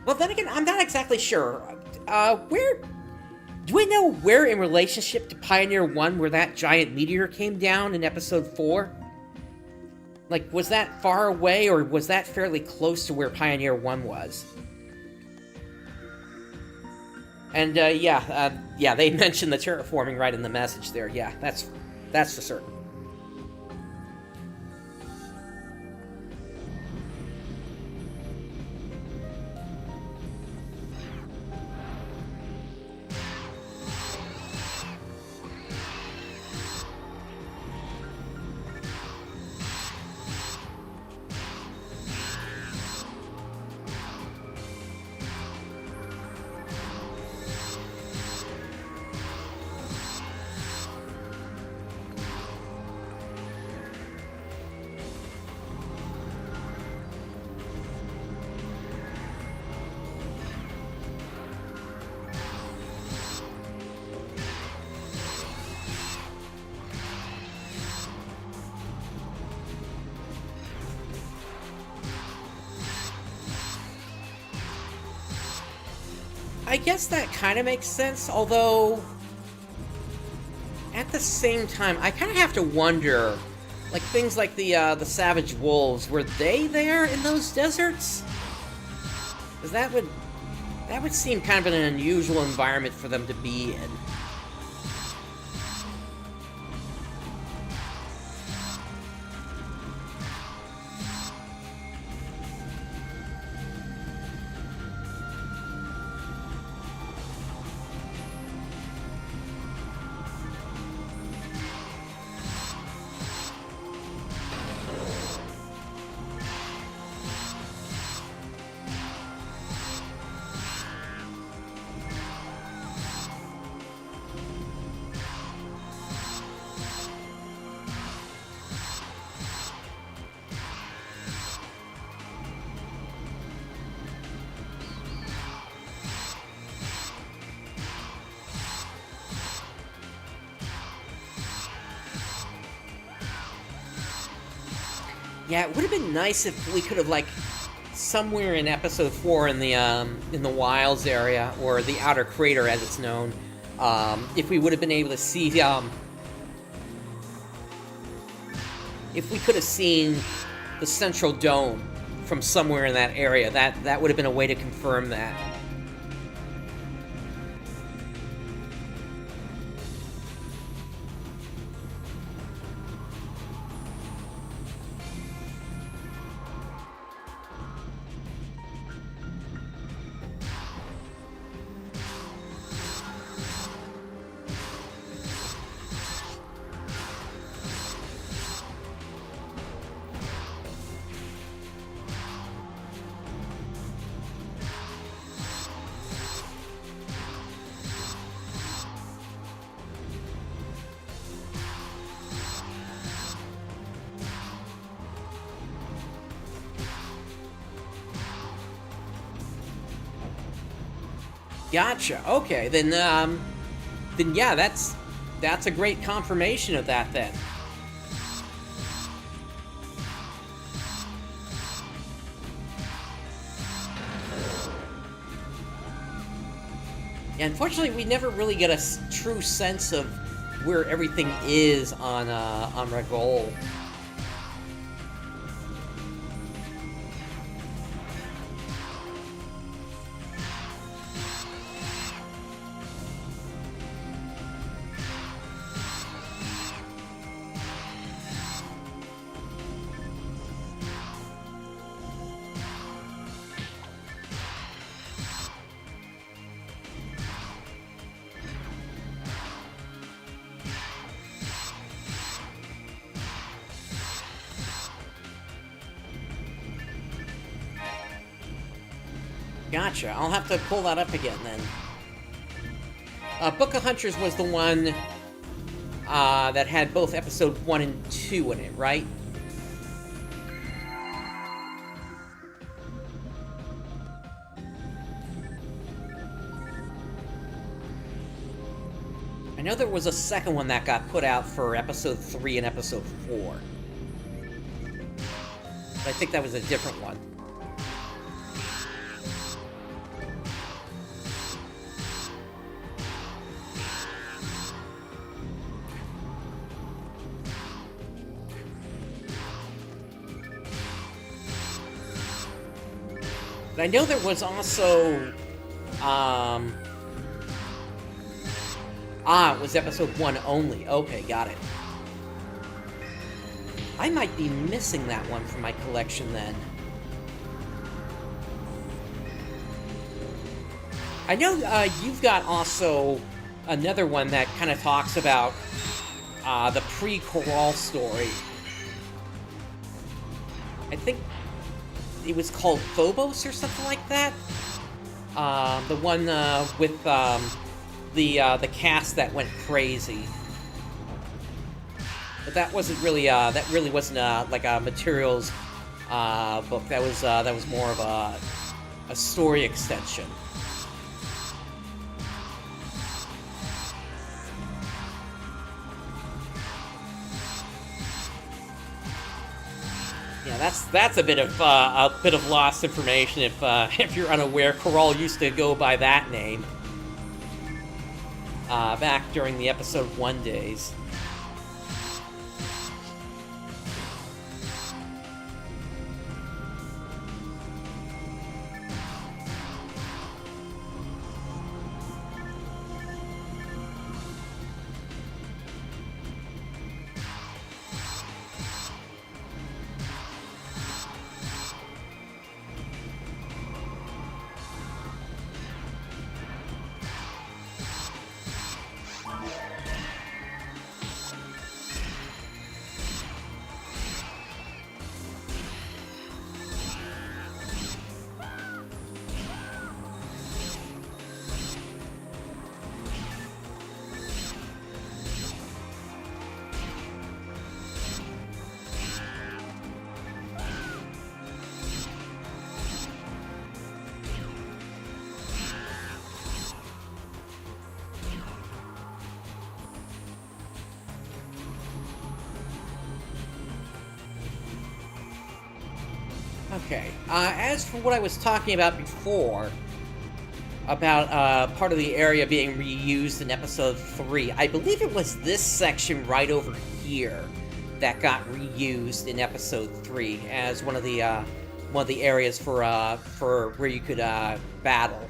Well, then again, I'm not exactly sure. where... Do we know where in relationship to Pioneer 1 where that giant meteor came down in Episode 4? Like, was that far away, or was that fairly close to where Pioneer 1 was? And, yeah, they mentioned the terraforming right in the message there. Yeah, that's for certain. I guess that kind of makes sense, although at the same time, I kind of have to wonder, like things like the savage wolves, were they there in those deserts? Because that would seem kind of an unusual environment for them to be in. Yeah, it would have been nice if we could have, like, somewhere in Episode 4 in the Wilds area, or the Outer Crater as it's known, if we would have been able to see, if we could have seen the Central Dome from somewhere in that area, that would have been a way to confirm that. Gotcha. Okay, then yeah, that's a great confirmation of that then. Yeah, unfortunately, we never really get a true sense of where everything is on Gol. Gotcha. I'll have to pull that up again then. Book of Hunters was the one that had both Episode 1 and 2 in it, right? I know there was a second one that got put out for Episode 3 and Episode 4. But I think that was a different one. But I know there was also, it was episode 1 only. Okay, got it. I might be missing that one from my collection then. I know you've got also another one that kind of talks about the pre-Choral story. I think it was called Phobos or something like that. The one with the cast that went crazy. But that wasn't really that really wasn't like a materials book. That was more of a story extension. Yeah, that's a bit of lost information if you're unaware. Choral used to go by that name back during the episode 1 days. Okay, as for what I was talking about before, about part of the area being reused in episode 3, I believe it was this section right over here that got reused in episode 3 as one of the areas for where you could battle.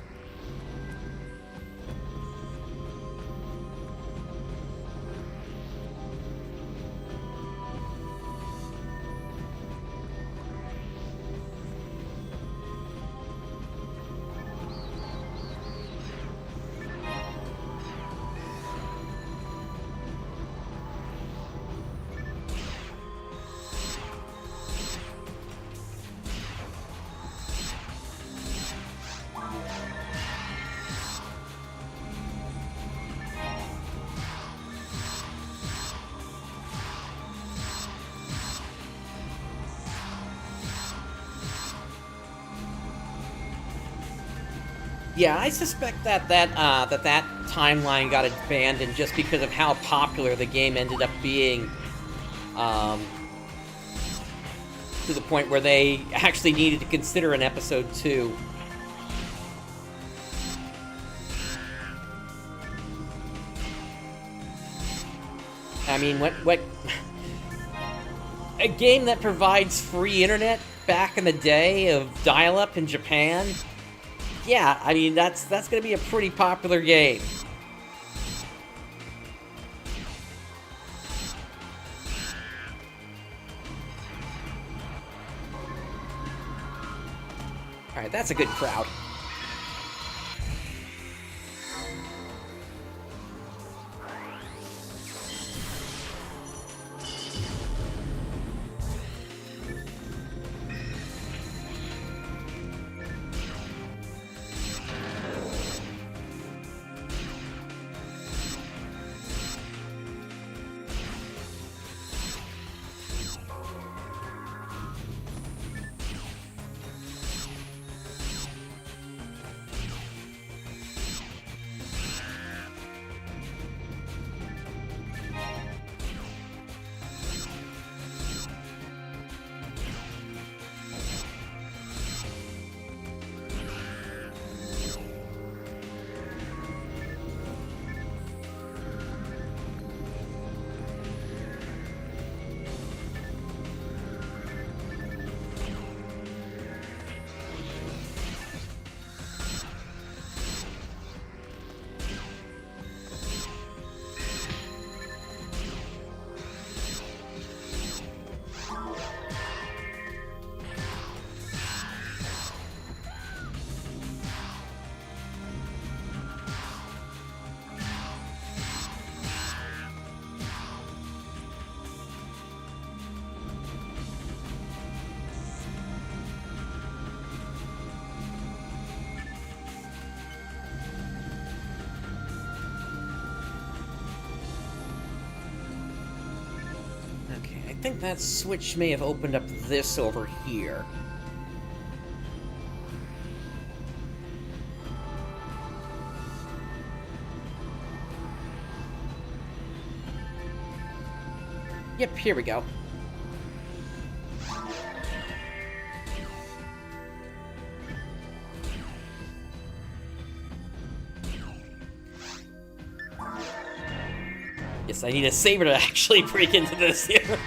Yeah, I suspect that timeline got abandoned just because of how popular the game ended up being, to the point where they actually needed to consider an episode 2. I mean, what a game that provides free internet back in the day of dial-up in Japan? Yeah, I mean, that's gonna be a pretty popular game. Alright, that's a good crowd. Okay, I think that switch may have opened up this over here. Yep, here we go. Yes, I need a saber to actually break into this here.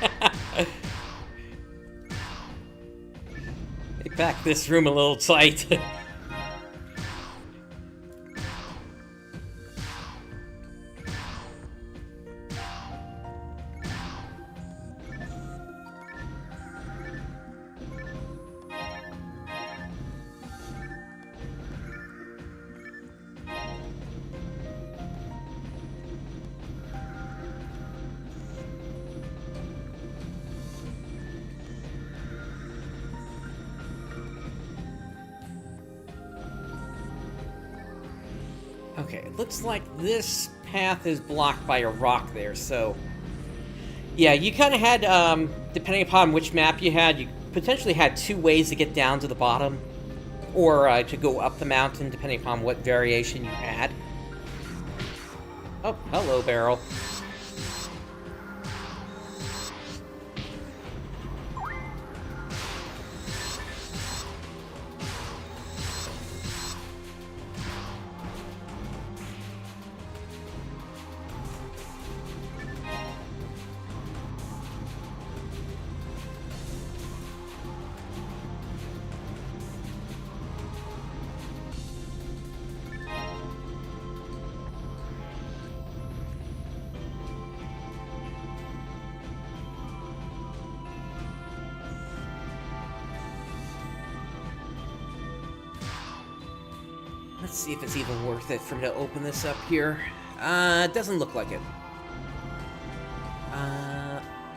They packed this room a little tight. Okay, it looks like this path is blocked by a rock there, so... Yeah, you kind of had, depending upon which map you had, you potentially had two ways to get down to the bottom, or to go up the mountain, depending upon what variation you had. Oh, hello, Barrel. Let's see if it's even worth it for me to open this up here. It doesn't look like it.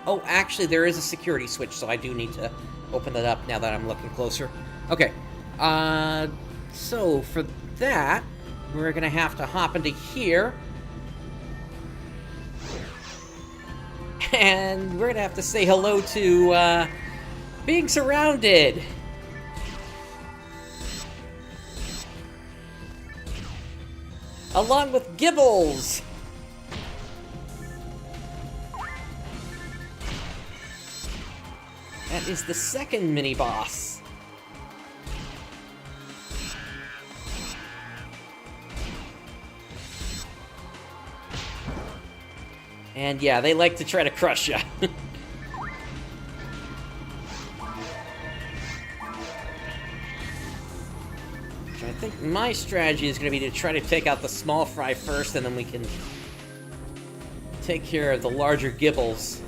Oh, actually, there is a security switch, so I do need to open that up now that I'm looking closer. Okay. So for that, we're gonna have to hop into here. And we're gonna have to say hello to, being surrounded. Along with Gibbles! That is the second mini-boss. And yeah, they like to try to crush you. I think my strategy is going to be to try to take out the small fry first, and then we can take care of the larger Gibbles.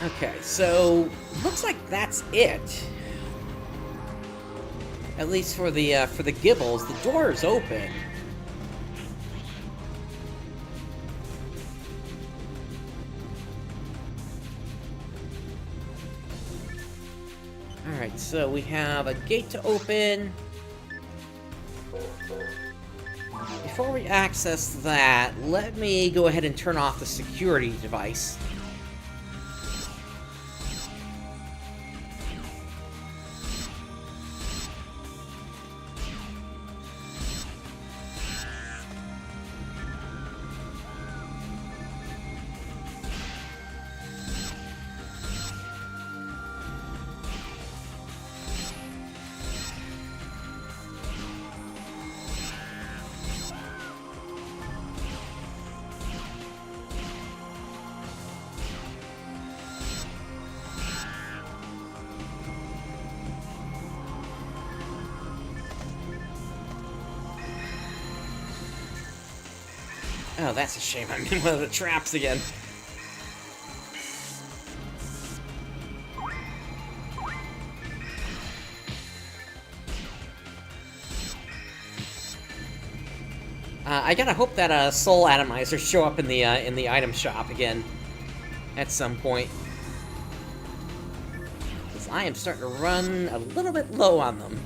Okay, so looks like that's it. At least for the Gibbles, the door is open. All right, so we have a gate to open. Before we access that, let me go ahead and turn off the security device. Oh, that's a shame. I'm in one of the traps again. I gotta hope that soul atomizers show up in the item shop again at some point, because I am starting to run a little bit low on them.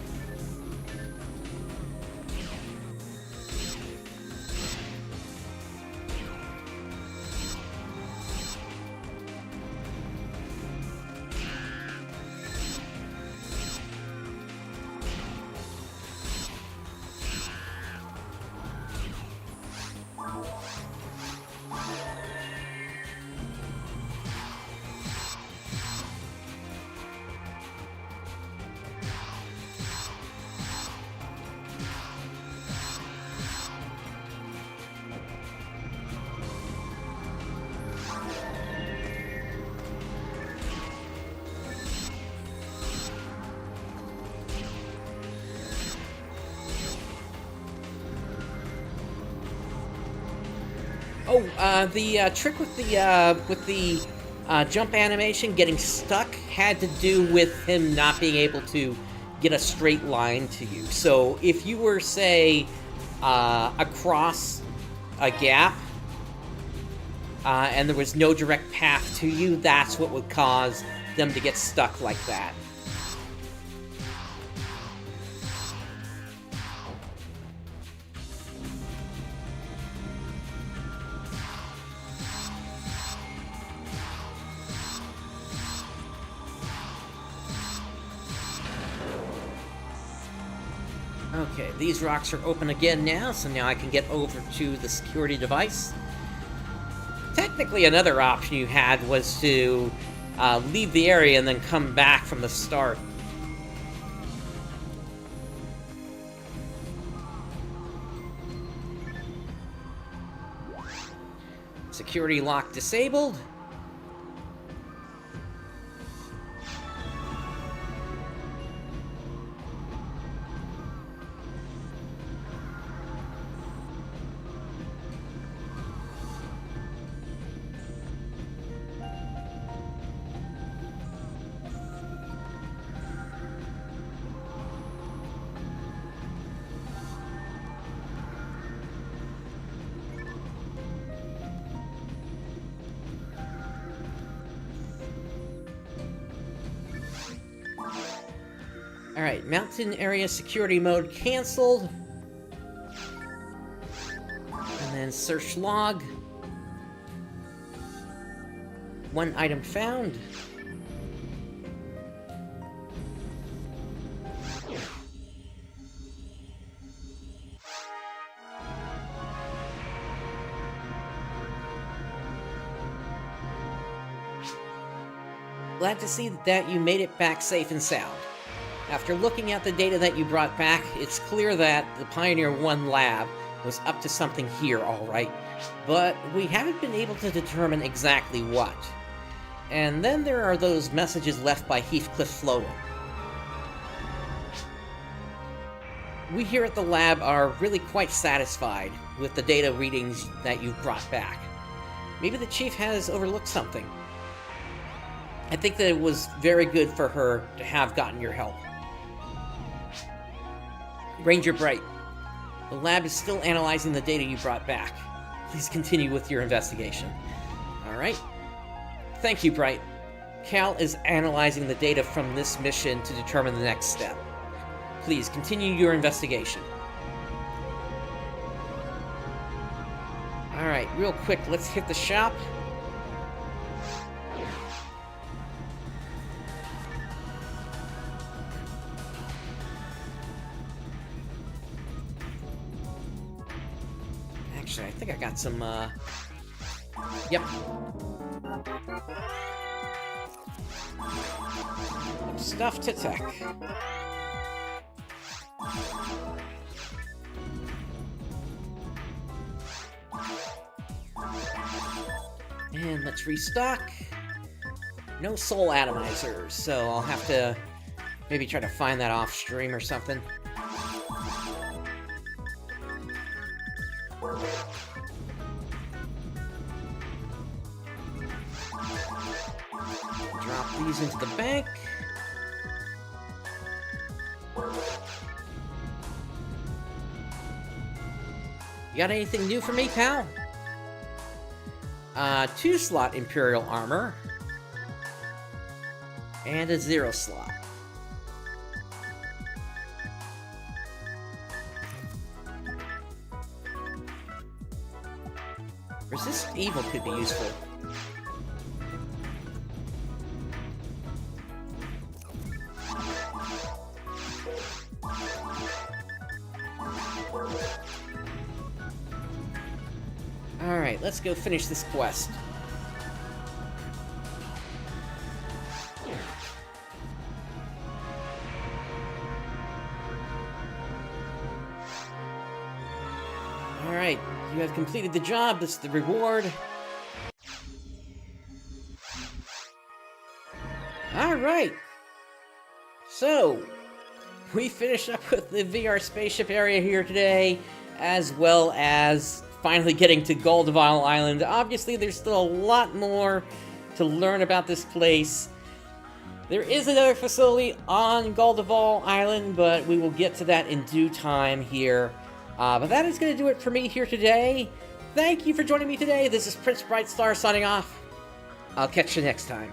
Oh, the trick with the jump animation getting stuck had to do with him not being able to get a straight line to you. So if you were, say, across a gap, and there was no direct path to you, that's what would cause them to get stuck like that. Okay, these rocks are open again now, so now I can get over to the security device. Technically, another option you had was to leave the area and then come back from the start. Security lock disabled. Alright, mountain area security mode canceled. And then search log. One item found. Glad to see that you made it back safe and sound. After looking at the data that you brought back, it's clear that the Pioneer 1 lab was up to something here, alright, but we haven't been able to determine exactly what. And then there are those messages left by Heathcliff Flowen. We here at the lab are really quite satisfied with the data readings that you've brought back. Maybe the Chief has overlooked something. I think that it was very good for her to have gotten your help. Ranger Bright, the lab is still analyzing the data you brought back. Please continue with your investigation. Alright. Thank you, Bright. Cal is analyzing the data from this mission to determine the next step. Please continue your investigation. Alright, real quick, let's hit the shop. Actually, I think I got some, yep. Stuff to tech. And let's restock. No soul atomizers, so I'll have to maybe try to find that off stream or something. these into the bank. You got anything new for me, pal? 2-slot Imperial Armor. And a 0-slot. Resist Evil could be useful. Alright, let's go finish this quest. Alright, you have completed the job. This is the reward. Alright. So, we finished up with the VR Spaceship area here today, as well as finally getting to Gol Da Val Island. Obviously, there's still a lot more to learn about this place. There is another facility on Gal Da Val Island, but we will get to that in due time here. But that is going to do it for me here today. Thank you for joining me today. This is PrinceBrightstar signing off. I'll catch you next time.